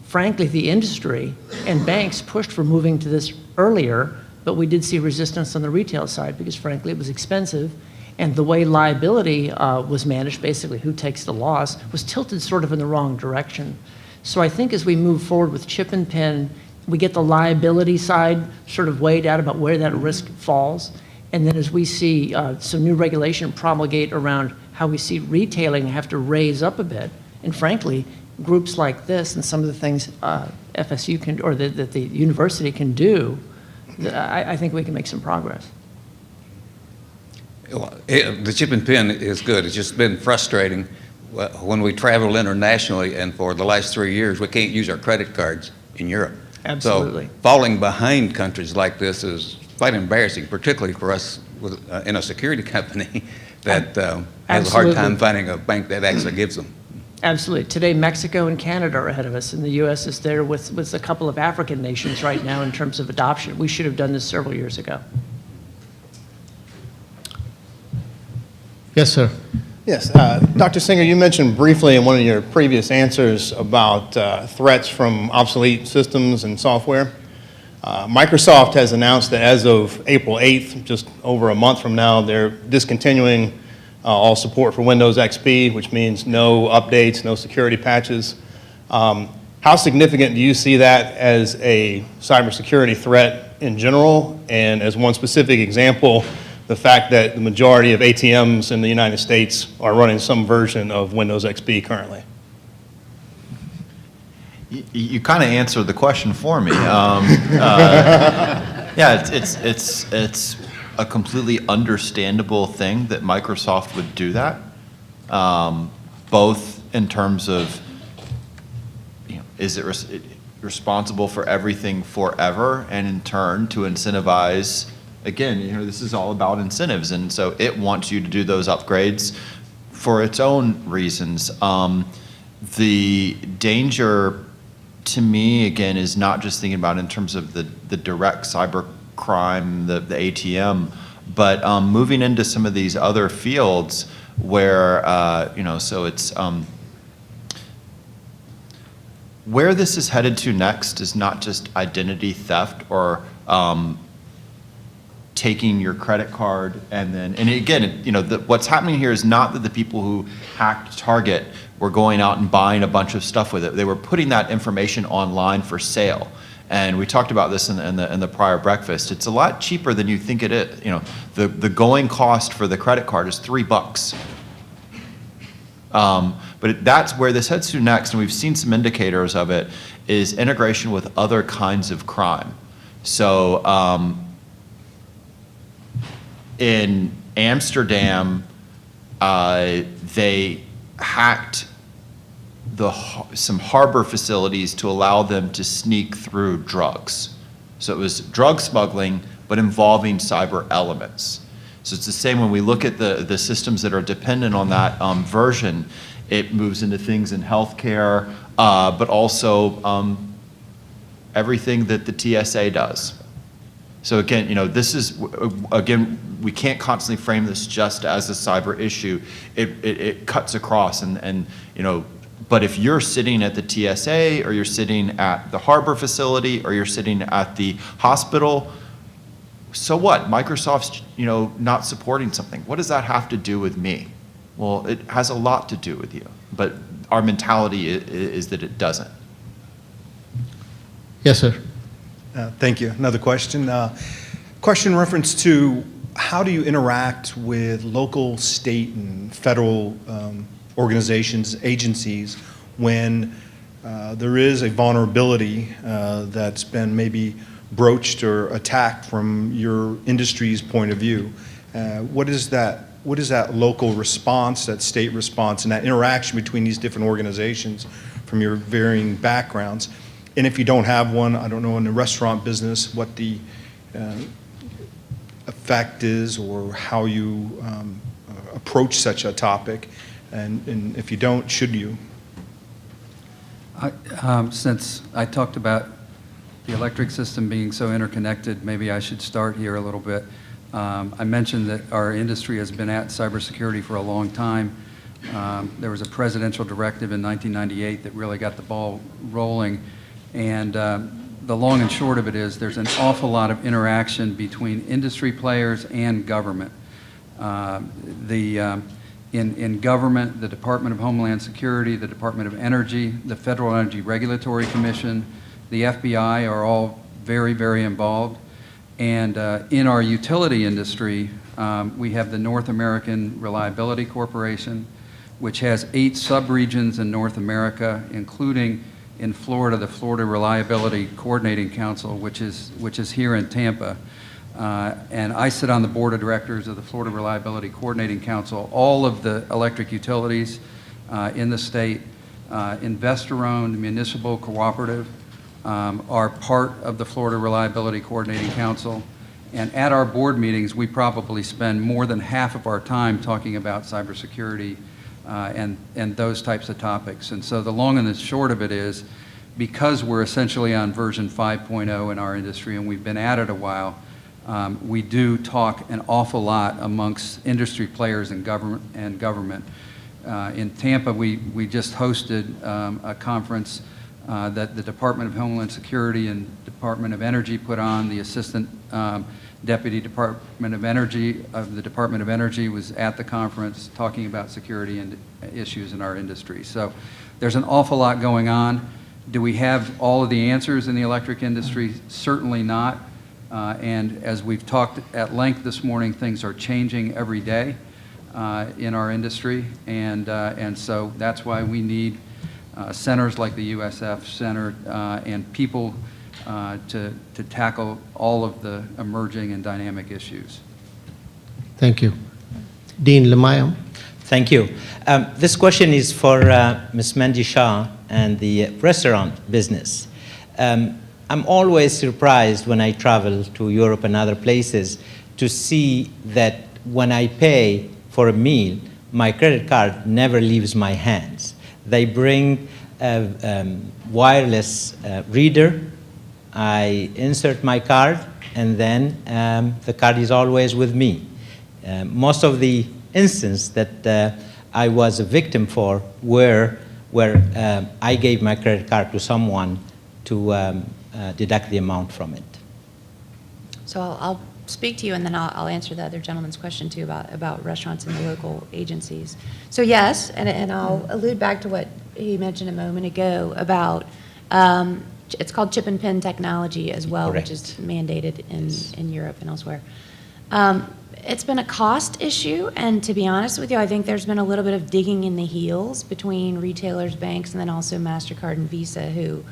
Frankly, the industry and banks pushed for moving to this earlier, but we did see resistance on the retail side because, frankly, it was expensive. And the way liability was managed, basically who takes the loss, was tilted sort of in the wrong direction. So I think as we move forward with chip and PIN, we get the liability side sort of weighed out about where that risk falls. And then as we see some new regulation promulgate around how we see retailing have to raise up a bit, and frankly, groups like this and some of the things FSU can, or that the university can do, I think we can make some progress. The chip and PIN is good. It's just been frustrating when we travel internationally, and for the last 3 years, we can't use our credit cards in Europe. Absolutely. So falling behind countries like this is quite embarrassing, particularly for us in a security company that has a hard time finding a bank that actually gives them. Absolutely. Today, Mexico and Canada are ahead of us, and the U.S. is there with a couple of African nations right now in terms of adoption. We should have done this several years ago. Yes, sir. Yes, Dr. Singer, you mentioned briefly in one of your previous answers about threats from obsolete systems and software. Microsoft has announced that as of April 8th, just over a month from now, they're discontinuing all support for Windows XP, which means no updates, no security patches. How significant do you see that as a cybersecurity threat in general? And as one specific example, the fact that the majority of ATMs in the United States are running some version of Windows XP currently? You kind of answered the question for me. Yeah, it's a completely understandable thing that Microsoft would do that, both in terms of, is it responsible for everything forever, and in turn to incentivize. Again, this is all about incentives, and so it wants you to do those upgrades for its own reasons. The danger, to me, again, is not just thinking about in terms of the direct cyber crime, the ATM, but moving into some of these other fields where, so it's, where this is headed to next is not just identity theft or taking your credit card and again, what's happening here is not that the people who hacked Target were going out and buying a bunch of stuff with it. They were putting that information online for sale. And we talked about this in the prior breakfast. It's a lot cheaper than you think it is. The going cost for the credit card is $3. But that's where this heads to next, and we've seen some indicators of it, is integration with other kinds of crime. So in Amsterdam, they hacked some harbor facilities to allow them to sneak through drugs. So it was drug smuggling, but involving cyber elements. So it's the same when we look at the systems that are dependent on that version, it moves into things in healthcare, but also everything that the TSA does. So again, this is, again, we can't constantly frame this just as a cyber issue. It cuts across and but if you're sitting at the TSA or you're sitting at the harbor facility or you're sitting at the hospital, so what? Microsoft's, not supporting something. What does that have to do with me? Well, it has a lot to do with you, but our mentality is that it doesn't. Yes, sir. Thank you. Another question. Question in reference to how do you interact with local, state, and federal organizations, agencies, when there is a vulnerability that's been maybe broached or attacked from your industry's point of view? What is that local response, that state response, and that interaction between these different organizations from your varying backgrounds? And if you don't have one, I don't know, in the restaurant business, what the effect is or how you approach such a topic, and if you don't, should you? Since I talked about the electric system being so interconnected, maybe I should start here a little bit. I mentioned that our industry has been at cybersecurity for a long time. There was a presidential directive in 1998 that really got the ball rolling. And the long and short of it is there's an awful lot of interaction between industry players and government. In government, the Department of Homeland Security, the Department of Energy, the Federal Energy Regulatory Commission, the FBI are all very, very involved. And in our utility industry, we have the North American Reliability Corporation, which has 8 subregions in North America, including in Florida, the Florida Reliability Coordinating Council, which is here in Tampa. And I sit on the board of directors of the Florida Reliability Coordinating Council. All of the electric utilities in the state, investor-owned, municipal, cooperative, are part of the Florida Reliability Coordinating Council. And at our board meetings, we probably spend more than half of our time talking about cybersecurity and those types of topics. And so the long and the short of it is, because we're essentially on version 5.0 in our industry and we've been at it a while, we do talk an awful lot amongst industry players and government. In Tampa, we just hosted a conference that the Department of Homeland Security and Department of Energy put on. The Assistant Deputy Department of Energy of the Department of Energy was at the conference talking about security and issues in our industry. So there's an awful lot going on. Do we have all of the answers in the electric industry? Certainly not. And as we've talked at length this morning, things are changing every day in our industry. And so that's why we need centers like the USF Center and people to tackle all of the emerging and dynamic issues. Thank you. Dean Lamayam. Thank you. This question is for Ms. Mandy Shah and the restaurant business. I'm always surprised when I travel to Europe and other places to see that when I pay for a meal, my credit card never leaves my hands. They bring a wireless reader. I insert my card, and then the card is always with me. Most of the instances that I was a victim for were where I gave my credit card to someone to deduct the amount from it. So I'll speak to you, and then I'll answer the other gentleman's question too about restaurants and the local agencies. So yes, and I'll allude back to what he mentioned a moment ago about it's called chip and pin technology as well, Correct. which is mandated in Europe and elsewhere. It's been a cost issue, and to be honest with you, I think there's been a little bit of digging in the heels between retailers, banks, and then also MasterCard and Visa, who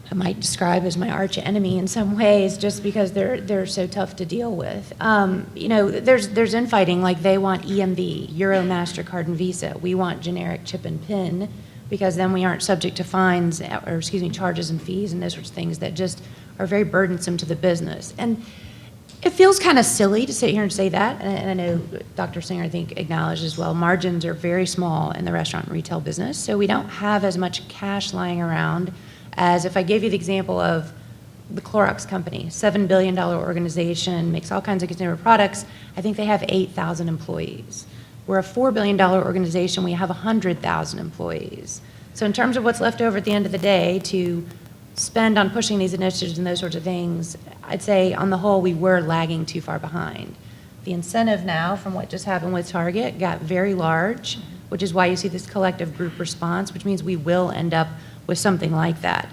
I might describe as my arch enemy in some ways, just because they're so tough to deal with. You know, there's infighting, like they want EMV, Euro, MasterCard, and Visa. We want generic chip and pin, because then we aren't subject to fines, charges and fees and those sorts of things that just are very burdensome to the business. And It feels kind of silly to sit here and say that, and I know Dr. Singer, I think, acknowledged as well, margins are very small in the restaurant and retail business, so we don't have as much cash lying around as if I gave you the example of the Clorox company, $7 billion organization, makes all kinds of consumer products. I think they have 8,000 employees. We're a $4 billion organization, we have 100,000 employees. So in terms of what's left over at the end of the day to spend on pushing these initiatives and those sorts of things, I'd say on the whole, we were lagging too far behind. The incentive now from what just happened with Target got very large, which is why you see this collective group response, which means we will end up with something like that.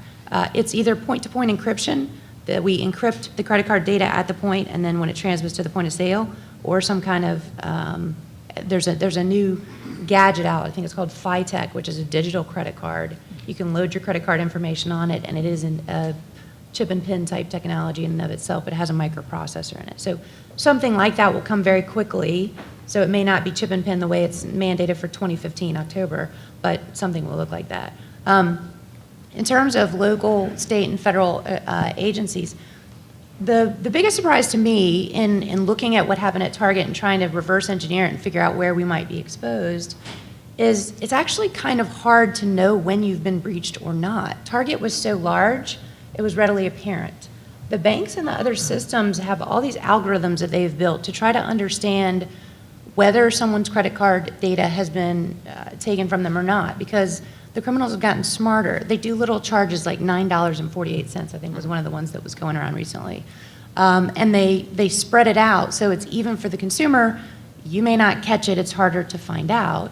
It's either point-to-point encryption, that we encrypt the credit card data at the point, and then when it transmits to the point of sale, or some kind of, there's a new gadget out, I think it's called FiTech, which is a digital credit card. You can load your credit card information on it, and it is a chip and pin type technology in and of itself, but it has a microprocessor in it. So something like that will come very quickly. So it may not be chip and pin the way it's mandated for 2015 October, but something will look like that. In terms of local, state, and federal agencies, the biggest surprise to me in looking at what happened at Target and trying to reverse engineer it and figure out where we might be exposed is it's actually kind of hard to know when you've been breached or not. Target was so large, it was readily apparent. The banks and the other systems have all these algorithms that they've built to try to understand whether someone's credit card data has been taken from them or not, because the criminals have gotten smarter. They do little charges like $9.48, I think was one of the ones that was going around recently. And they spread it out, so it's even for the consumer. You may not catch it, it's harder to find out.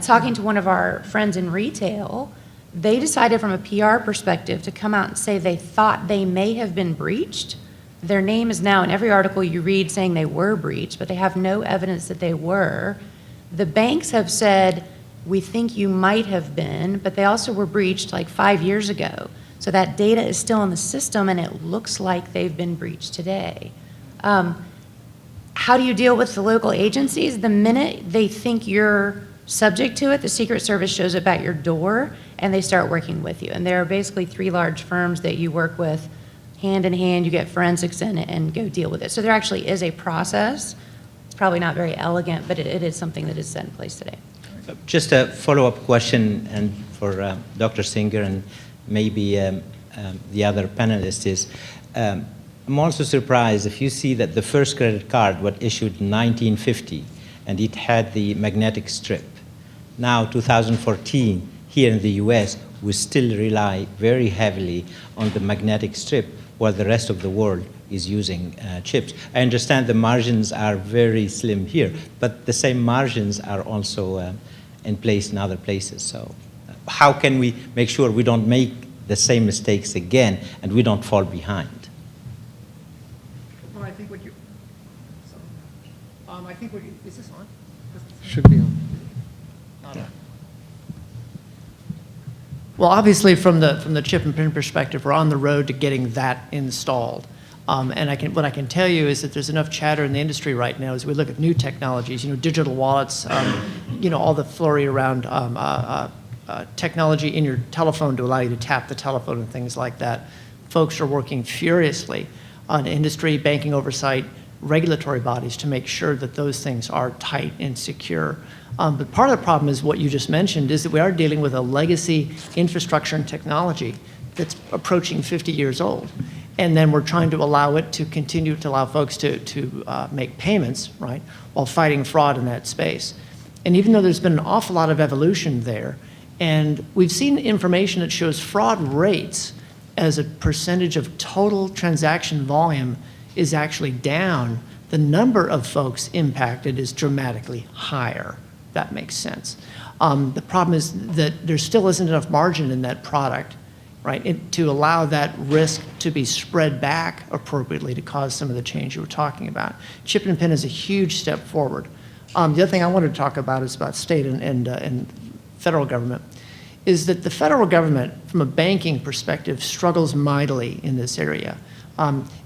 Talking to one of our friends in retail, they decided from a PR perspective to come out and say they thought they may have been breached. Their name is now in every article you read saying they were breached, but they have no evidence that they were. The banks have said, we think you might have been, but they also were breached like 5 years ago. So that data is still in the system, and it looks like they've been breached today. How do you deal with the local agencies? The minute they think you're subject to it, the Secret Service shows up at your door, and they start working with you. And there are basically 3 large firms that you work with hand in hand. You get forensics in it and go deal with it. So there actually is a process. It's probably not very elegant, but it is something that is set in place today. Just a follow-up question and for Dr. Singer and maybe the other panelists is, I'm also surprised if you see that the first credit card was issued in 1950 and it had the magnetic strip. Now, 2014, here in the US, we still rely very heavily on the magnetic strip while the rest of the world is using chips. I understand the margins are very slim here, but the same margins are also in place in other places. So how can we make sure we don't make the same mistakes again and we don't fall behind? Well, I think what you, I think what you, is this on? Should be on. Not on. Well, obviously, from the chip and pin perspective, we're on the road to getting that installed. And what I can tell you is that there's enough chatter in the industry right now as we look at new technologies, digital wallets, all the flurry around technology in your telephone to allow you to tap the telephone and things like that. Folks are working furiously on industry, banking oversight, regulatory bodies to make sure that those things are tight and secure. But part of the problem is what you just mentioned, is that we are dealing with a legacy infrastructure and technology that's approaching 50 years old. And then we're trying to allow it to continue to allow folks to make payments, right, while fighting fraud in that space. And even though there's been an awful lot of evolution there, and we've seen information that shows fraud rates as a percentage of total transaction volume is actually down, the number of folks impacted is dramatically higher. That makes sense. The problem is that there still isn't enough margin in that product, right, to allow that risk to be spread back appropriately to cause some of the change you were talking about. Chip and pin is a huge step forward. The other thing I wanted to talk about is about state and federal government, is that the federal government, from a banking perspective, struggles mightily in this area.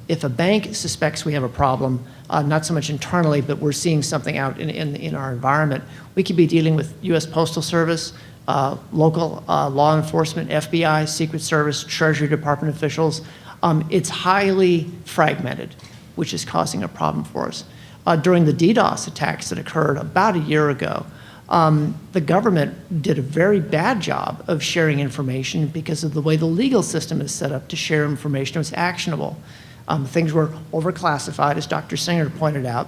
If a bank suspects we have a problem, not so much internally, but we're seeing something out in our environment, we could be dealing with U.S. Postal Service, local law enforcement, FBI, Secret Service, Treasury Department officials. It's highly fragmented. which is causing a problem for us. During the DDoS attacks that occurred about a year ago, the government did a very bad job of sharing information because of the way the legal system is set up to share information. It was actionable. Things were overclassified, as Dr. Singer pointed out.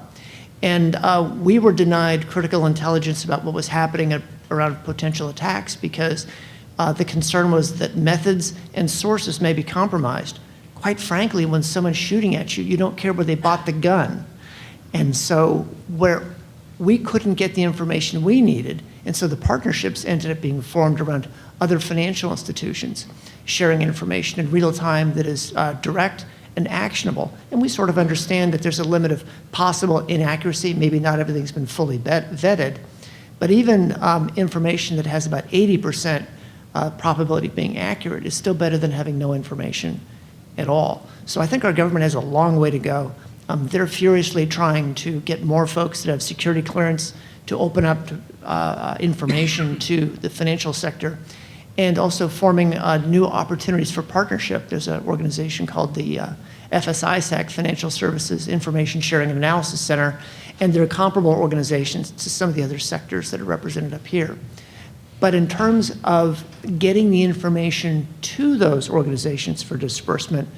And we were denied critical intelligence about what was happening around potential attacks because the concern was that methods and sources may be compromised. Quite frankly, when someone's shooting at you, you don't care where they bought the gun. And so where we couldn't get the information we needed, and so the partnerships ended up being formed around other financial institutions, sharing information in real time that is direct and actionable. And we sort of understand that there's a limit of possible inaccuracy. Maybe not everything's been fully vetted, but even information that has about 80% probability of being accurate is still better than having no information at all. So I think our government has a long way to go. They're furiously trying to get more folks that have security clearance to open up information to the financial sector, and also forming new opportunities for partnership. There's an organization called the FSISAC, Financial Services Information Sharing and Analysis Center, and there are comparable organizations to some of the other sectors that are represented up here. But in terms of getting the information to those organizations for disbursement,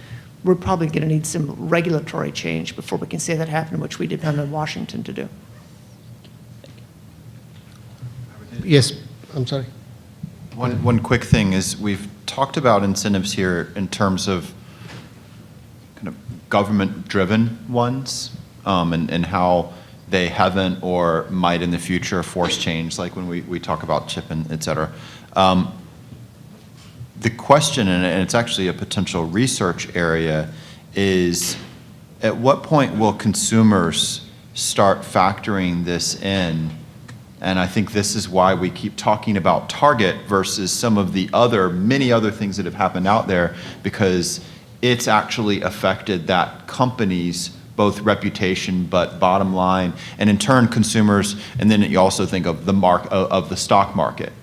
we're probably going to need some regulatory change before we can say that happened, which we depend on Washington to do. Yes, I'm sorry. One quick thing is we've talked about incentives here in terms of kind of government-driven ones and how they haven't or might in the future force change, like when we talk about chip and et cetera. The question, and it's actually a potential research area, is at what point will consumers start factoring this in? And I think this is why we keep talking about Target versus some of the many other things that have happened out there, because it's actually affected that company's both reputation but bottom line, and in turn consumers, and then you also think of the stock market.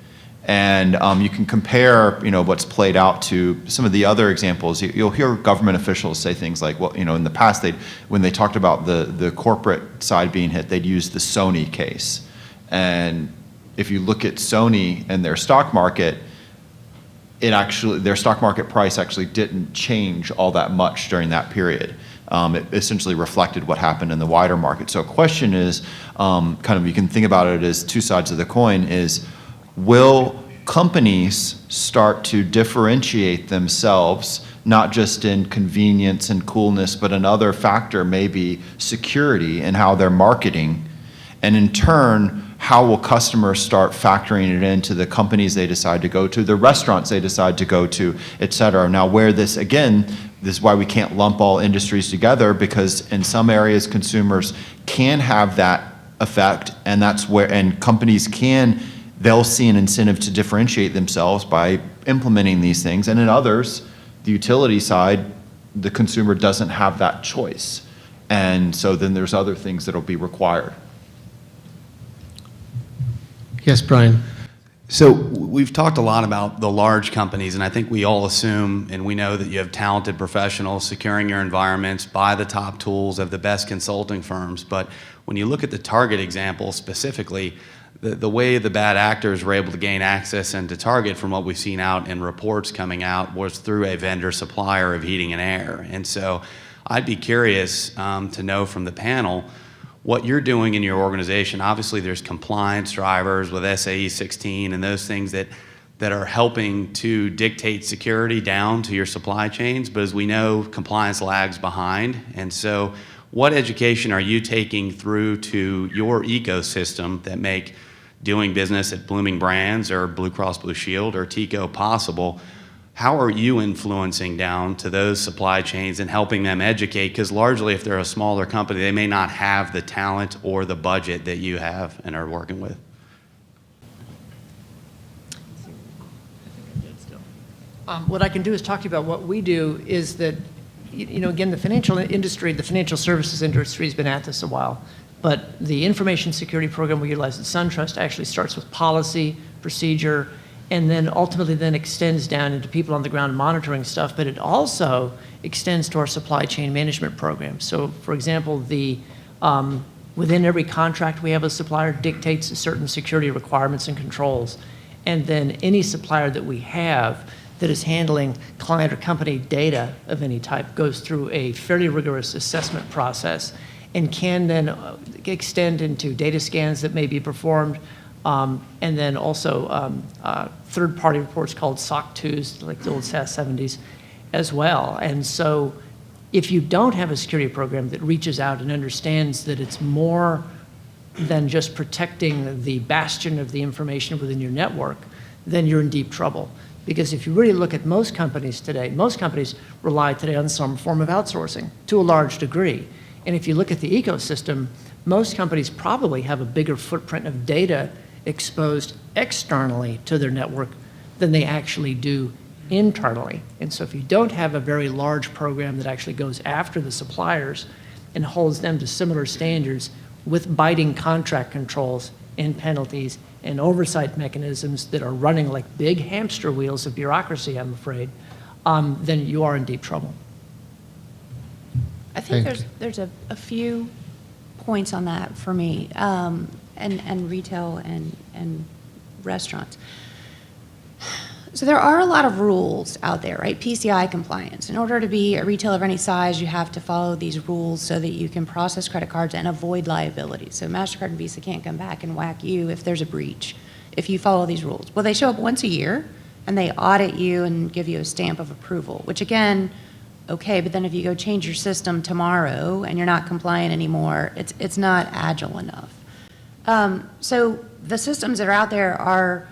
And you can compare, what's played out to some of the other examples. You'll hear government officials say things like, well, in the past, when they talked about the corporate side being hit, they'd use the Sony case. And if you look at Sony and their stock market, their stock market price actually didn't change all that much during that period. It essentially reflected what happened in the wider market. So a question is, you can think about it as two sides of the coin, is will companies start to differentiate themselves, not just in convenience and coolness, but another factor, maybe security and how they're marketing? And in turn, how will customers start factoring it into the companies they decide to go to, the restaurants they decide to go to, et cetera? Now, where this is why we can't lump all industries together, because in some areas consumers can have that effect, and that's where, and companies they'll see an incentive to differentiate themselves by implementing these things. And in others, the utility side, the consumer doesn't have that choice. And so then there's other things that'll be required. Yes, Brian. So we've talked a lot about the large companies, and I think we all assume and we know that you have talented professionals securing your environments, buy the top tools of the best consulting firms. But when you look at the Target example specifically, the way the bad actors were able to gain access into Target, from what we've seen out in reports coming out, was through a vendor supplier of heating and air. And so I'd be curious to know from the panel what you're doing in your organization. Obviously there's compliance drivers with SAE 16 and those things that are helping to dictate security down to your supply chains, but as we know, compliance lags behind. And so what education are you taking through to your ecosystem that make doing business at Blooming Brands or Blue Cross Blue Shield or TICO possible? How are you influencing down to those supply chains and helping them educate? Because largely, if they're a smaller company, they may not have the talent or the budget that you have and are working with. What I can do is talk to you about what we do is that, again, the financial industry, the financial services industry has been at this a while. But the information security program we utilize at SunTrust actually starts with policy, procedure, and then ultimately then extends down into people on the ground monitoring stuff, but it also extends to our supply chain management program. So for example, within every contract we have, a supplier dictates certain security requirements and controls. And then any supplier that we have that is handling client or company data of any type goes through a fairly rigorous assessment process and can then extend into data scans that may be performed, and then also third-party reports called SOC 2s, like the old SAS 70s, as well. And so if you don't have a security program that reaches out and understands that it's more than just protecting the bastion of the information within your network, then you're in deep trouble. Because if you really look at most companies today, most companies rely today on some form of outsourcing to a large degree. And if you look at the ecosystem, most companies probably have a bigger footprint of data exposed externally to their network than they actually do internally. And so if you don't have a very large program that actually goes after the suppliers and holds them to similar standards with biting contract controls and penalties and oversight mechanisms that are running like big hamster wheels of bureaucracy, I'm afraid, then you are in deep trouble. I think there's a few points on that for me, and retail and restaurants. So there are a lot of rules out there, right? PCI compliance. In order to be a retailer of any size, you have to follow these rules so that you can process credit cards and avoid liability. So MasterCard and Visa can't come back and whack you if there's a breach, if you follow these rules. Well, they show up once a year, and they audit you and give you a stamp of approval, which again, okay, but then if you go change your system tomorrow and you're not compliant anymore, it's not agile enough. So the systems that are out there are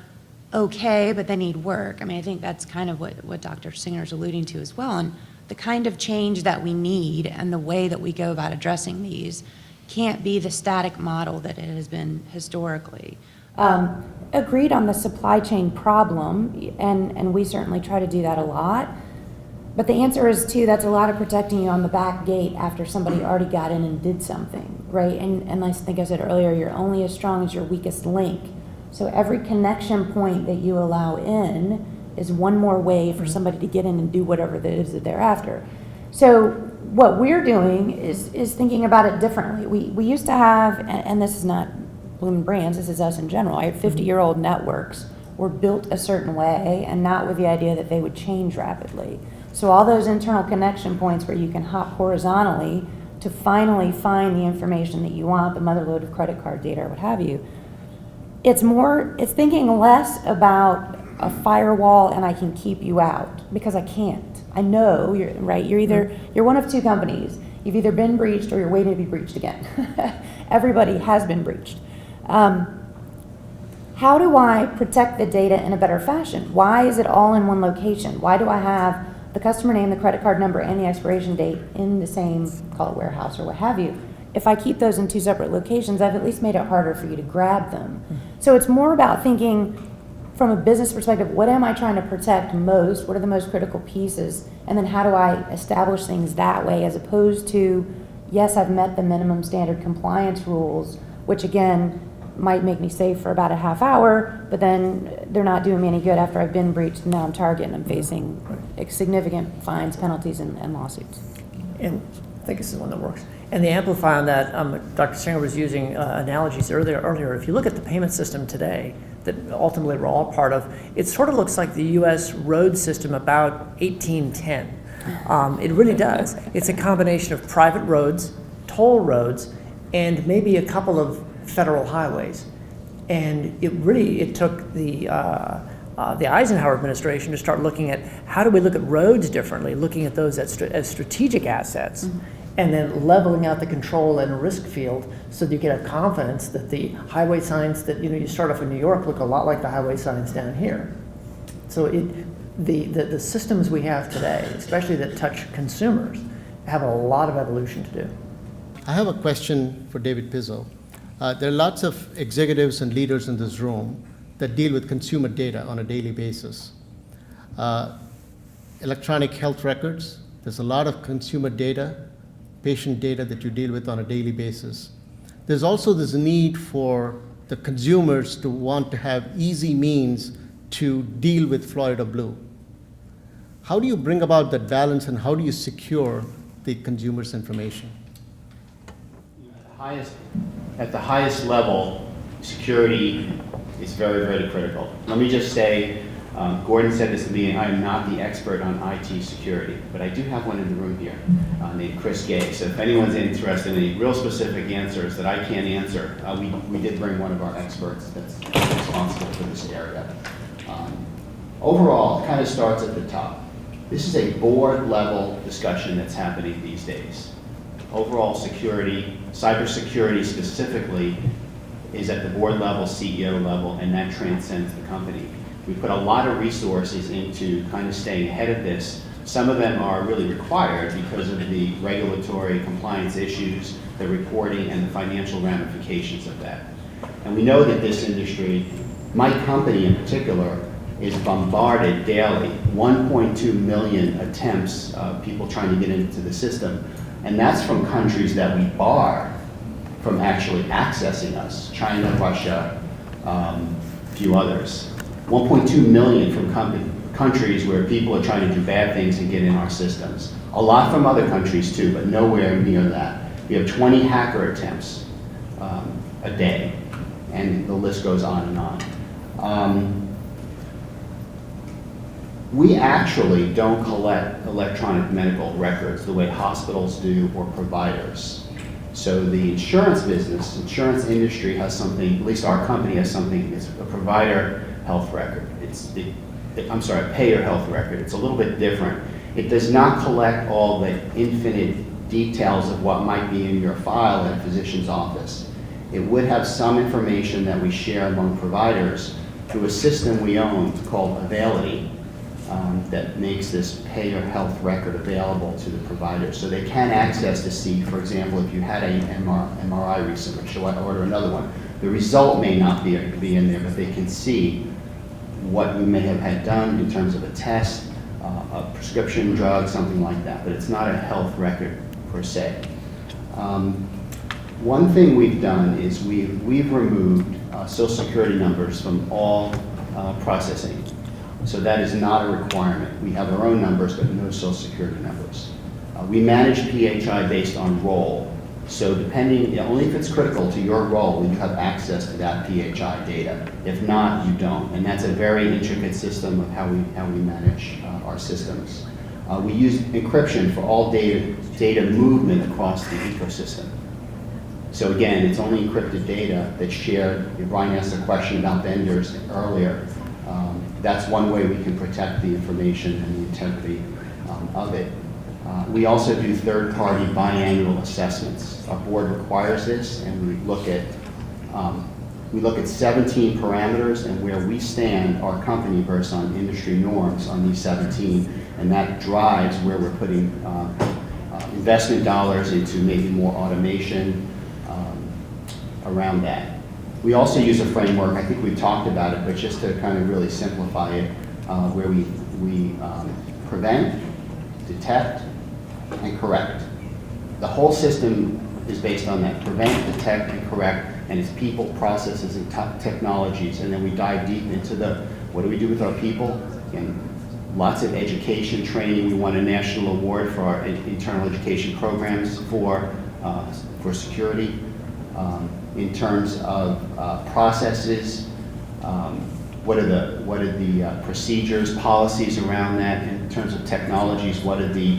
okay, but they need work. I mean, I think that's kind of what Dr. Singer's alluding to as well. And the kind of change that we need and the way that we go about addressing these can't be the static model that it has been historically. Agreed on the supply chain problem, and we certainly try to do that a lot. But the answer is, too, that's a lot of protecting you on the back gate after somebody already got in and did something, right? And I think I said earlier, you're only as strong as your weakest link. So every connection point that you allow in is one more way for somebody to get in and do whatever it is that they're after. So what we're doing is thinking about it differently. We used to have, and this is not Bloomin' Brands, this is us in general, I have 50-year-old networks were built a certain way and not with the idea that they would change rapidly. So all those internal connection points where you can hop horizontally to finally find the information that you want, the motherload of credit card data or what have you, it's thinking less about a firewall and I can keep you out, because I can't. I know, you're right, you're one of two companies. You've either been breached or you're waiting to be breached again. Everybody has been breached. How do I protect the data in a better fashion? Why is it all in one location? Why do I have the customer name, the credit card number, and the expiration date in the same, call it warehouse or what have you? If I keep those in two separate locations, I've at least made it harder for you to grab them. So it's more about thinking from a business perspective, what am I trying to protect most? What are the most critical pieces? And then how do I establish things that way, as opposed to, yes, I've met the minimum standard compliance rules, which again, might make me safe for about a half hour, but then they're not doing me any good after I've been breached, and now I'm target and I'm facing significant fines, penalties, and lawsuits. And I think this is one that works. And the amplify on that, Dr. Singer was using analogies earlier. If you look at the payment system today, that ultimately we're all part of, it sort of looks like the U.S. road system about 1810. It really does. It's a combination of private roads, toll roads, and maybe a couple of federal highways. And it took the Eisenhower administration to start looking at how do we look at roads differently, looking at those as strategic assets, and then leveling out the control and risk field so that you can have confidence that the highway signs that you start off in New York look a lot like the highway signs down here. So the systems we have today, especially that touch consumers, have a lot of evolution to do. I have a question for David Pizzo. There are lots of executives and leaders in this room that deal with consumer data on a daily basis. Electronic health records, there's a lot of consumer data, patient data that you deal with on a daily basis. There's also this need for the consumers to want to have easy means to deal with Florida Blue. How do you bring about that balance, and how do you secure the consumer's information? At the highest level, security is very, very critical. Let me just say, Gordon said this to me, and I am not the expert on IT security, but I do have one in the room here named Chris Gay. So if anyone's interested in any real specific answers that I can't answer, we did bring one of our experts that's responsible for this area. Overall, it kind of starts at the top. This is a board-level discussion that's happening these days. Overall security, cybersecurity specifically, is at the board level, CEO level, and that transcends the company. We put a lot of resources into kind of staying ahead of this. Some of them are really required because of the regulatory compliance issues, the reporting, and the financial ramifications of that. And we know that this industry, my company in particular, is bombarded daily, 1.2 million attempts of people trying to get into the system. And that's from countries that we bar from actually accessing us, China, Russia, a few others. 1.2 million from countries where people are trying to do bad things and get in our systems. A lot from other countries too, but nowhere near that. We have 20 hacker attempts a day, and the list goes on and on. We actually don't collect electronic medical records the way hospitals do or providers. So the insurance business, insurance industry has something, at least our company has something, it's a provider health record. I'm sorry, a payer health record. It's a little bit different. It does not collect all the infinite details of what might be in your file at a physician's office. It would have some information that we share among providers through a system we own called Availity, that makes this payer health record available to the providers. So they can access to see, for example, if you had an MRI recently, should I order another one? The result may not be in there, but they can see what you may have had done in terms of a test, a prescription drug, something like that. But it's not a health record per se. One thing we've done is we've removed Social Security numbers from all processing. So that is not a requirement. We have our own numbers, but no Social Security numbers. We manage PHI based on role. So depending, only if it's critical to your role, will you have access to that PHI data. If not, you don't. And that's a very intricate system of how we manage our systems. We use encryption for all data movement across the ecosystem. So again, it's only encrypted data that's shared. Brian asked a question about vendors earlier. That's one way we can protect the information and the integrity of it. We also do third-party biannual assessments. Our board requires this, and we look at 17 parameters and where we stand, our company versus on industry norms on these 17, and that drives where we're putting investment dollars into maybe more automation around that. We also use a framework, I think we've talked about it, but just to kind of really simplify it, where we prevent, detect, and correct. The whole system is based on that: prevent, detect, and correct, and it's people, processes, and technologies. And then we dive deep into what do we do with our people? And lots of education, training. We won a national award for our internal education programs for security. In terms of processes, what are the procedures, policies around that? In terms of technologies, what are the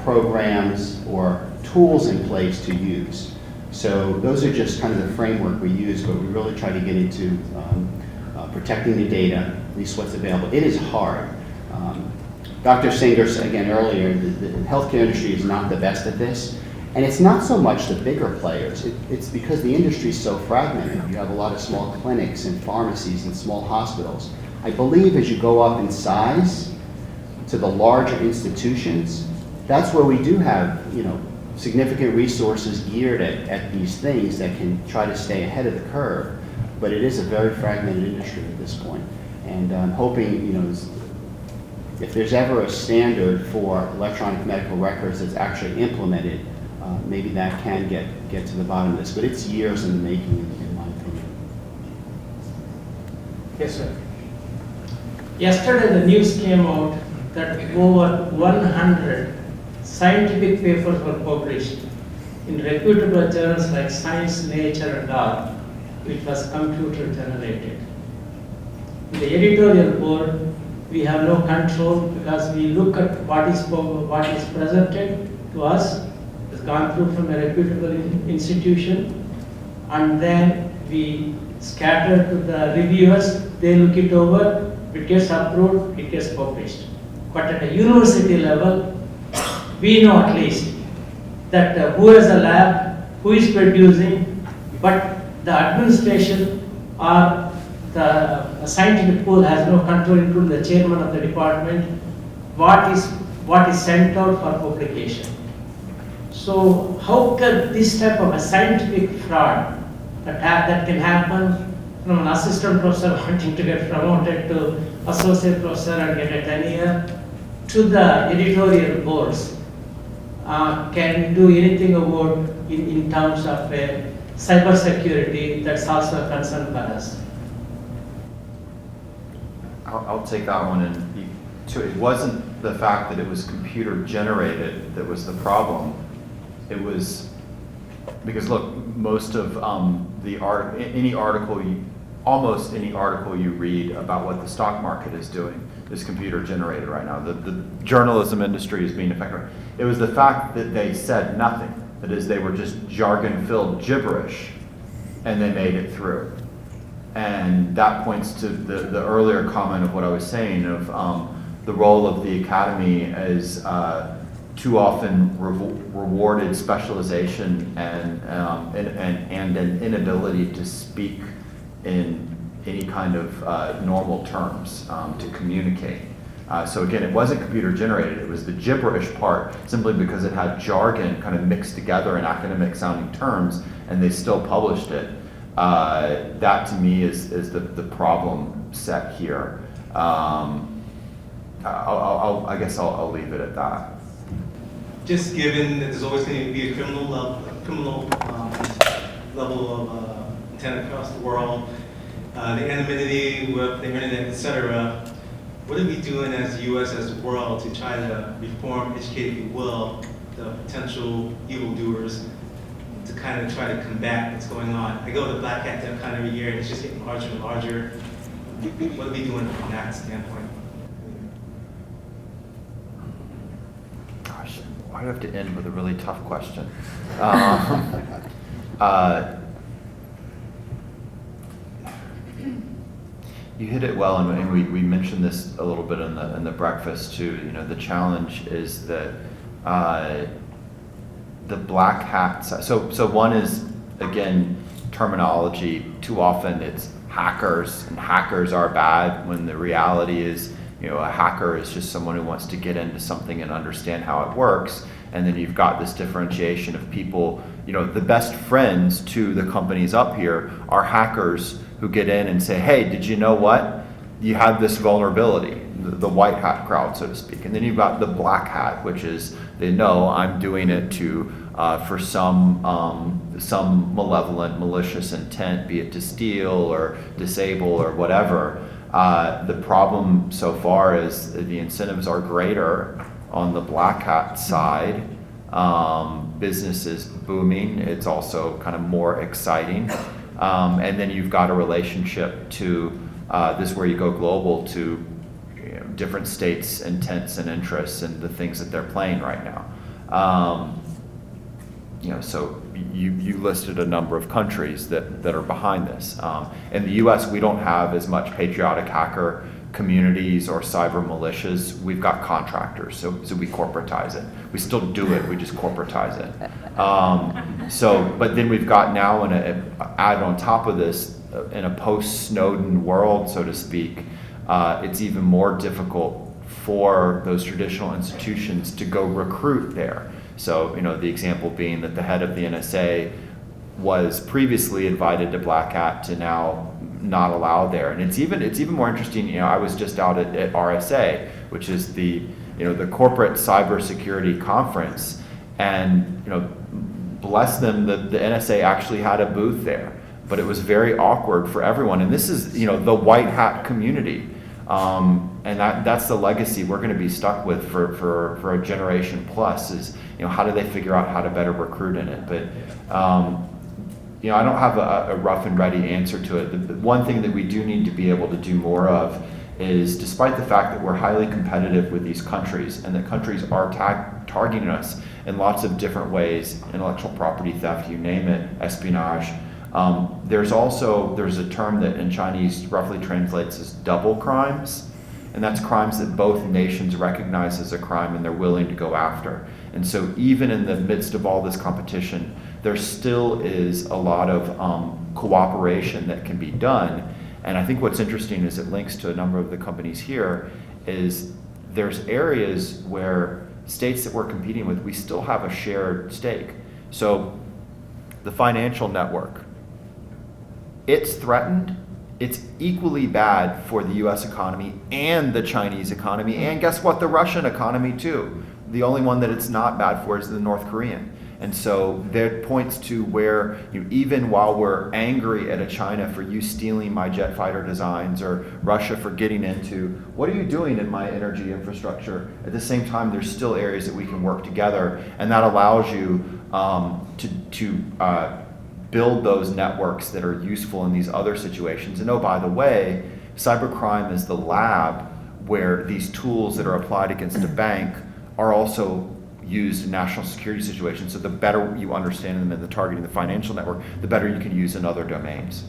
programs or tools in place to use? So those are just kind of the framework we use, but we really try to get into protecting the data, at least what's available. It is hard. Dr. Singer said again earlier, the healthcare industry is not the best at this. And it's not so much the bigger players. It's because the industry is so fragmented. You have a lot of small clinics and pharmacies and small hospitals. I believe as you go up in size to the larger institutions, that's where we do have significant resources geared at these things that can try to stay ahead of the curve. But it is a very fragmented industry at this point. And I'm hoping, if there's ever a standard for electronic medical records that's actually implemented, maybe that can get to the bottom of this, but it's years in the making, in my opinion. Yes, sir. Yesterday, the news came out that over 100 scientific papers were published in reputable journals like Science, Nature, and all, which was computer generated. In the editorial board, we have no control because we look at what is presented to us, has gone through from a reputable institution, and then we scatter to the reviewers, they look it over, it gets approved, it gets published. But at a university level, we know at least that who has a lab, who is producing, but the administration or the scientific pool has no control, including the chairman of the department, what is sent out for publication. So how can this type of a scientific fraud that can happen from an assistant professor wanting to get promoted to associate professor and get a tenure to the editorial boards? Can we do anything about in terms of cybersecurity? That's also a concern for us. I'll take that one. And it wasn't the fact that it was computer generated that was the problem. It was because look, most of almost any article you read about what the stock market is doing is computer generated right now. The journalism industry is being affected. It was the fact that they said nothing. That is, they were just jargon-filled gibberish, and they made it through. And that points to the earlier comment of what I was saying of the role of the academy as too often rewarded specialization and an inability to speak in any kind of normal terms to communicate. So again, it wasn't computer generated, it was the gibberish part, simply because it had jargon kind of mixed together in academic sounding terms, and they still published it. That to me is the problem set here. I guess I'll leave it at that. Just given that there's always going to be a criminal level of intent across the world, the anonymity with the internet, etc., what are we doing as the U.S., as the world, to try to reform, educate, if you will, the potential evildoers, to kind of try to combat what's going on? I go to Black Hat DevCon every year, and it's just getting larger and larger. What are we doing from that standpoint? Gosh, why do I have to end with a really tough question? You hit it well, and we mentioned this a little bit in the breakfast too. You know, the challenge is that the black hats. So one is, again, terminology. Too often it's hackers, and hackers are bad, when the reality is, you know, a hacker is just someone who wants to get into something and understand how it works. And then you've got this differentiation of people, you know, the best friends to the companies up here are hackers who get in and say, hey, did you know what? You have this vulnerability, the white hat crowd, so to speak. And then you've got the black hat, which is, they know I'm doing it to for some malevolent, malicious intent, be it to steal or disable or whatever. The problem so far is the incentives are greater on the black hat side. Business is booming. It's also kind of more exciting. And then you've got a relationship to this where you go global to, you know, different states' intents and interests and the things that they're playing right now. You know, so you listed a number of countries that are behind this. In the US, we don't have as much patriotic hacker communities or cyber militias. We've got contractors, so we corporatize it. We still do it, we just corporatize it. But then we've got now, add on top of this, in a post-Snowden world, so to speak, it's even more difficult for those traditional institutions to go recruit there. So, you know, the example being that the head of the NSA was previously invited to Black Hat to now not allowed there. And it's even more interesting, you know, I was just out at RSA, which is the corporate cybersecurity conference, and, you know, bless them, the NSA actually had a booth there, but it was very awkward for everyone. And this is, you know, the white hat community. And that's the legacy we're going to be stuck with for a generation plus is, how do they figure out how to better recruit in it? But, I don't have a rough and ready answer to it. The one thing that we do need to be able to do more of is, despite the fact that we're highly competitive with these countries and that countries are targeting us in lots of different ways, intellectual property theft, you name it, espionage, there's a term that in Chinese roughly translates as double crimes, and that's crimes that both nations recognize as a crime and they're willing to go after. And so even in the midst of all this competition, there still is a lot of cooperation that can be done. And I think what's interesting is it links to a number of the companies here, is there's areas where states that we're competing with, we still have a shared stake. So the financial network, it's threatened. It's equally bad for the US economy and the Chinese economy, and guess what, the Russian economy too. The only one that it's not bad for is the North Korean. And so that points to where, even while we're angry at a China for you stealing my jet fighter designs, or Russia for getting into, what are you doing in my energy infrastructure? At the same time, there's still areas that we can work together, and that allows you to build those networks that are useful in these other situations. And oh, by the way, cybercrime is the lab where these tools that are applied against a bank are also used in national security situations. So the better you understand them in the targeting the financial network, the better you can use in other domains.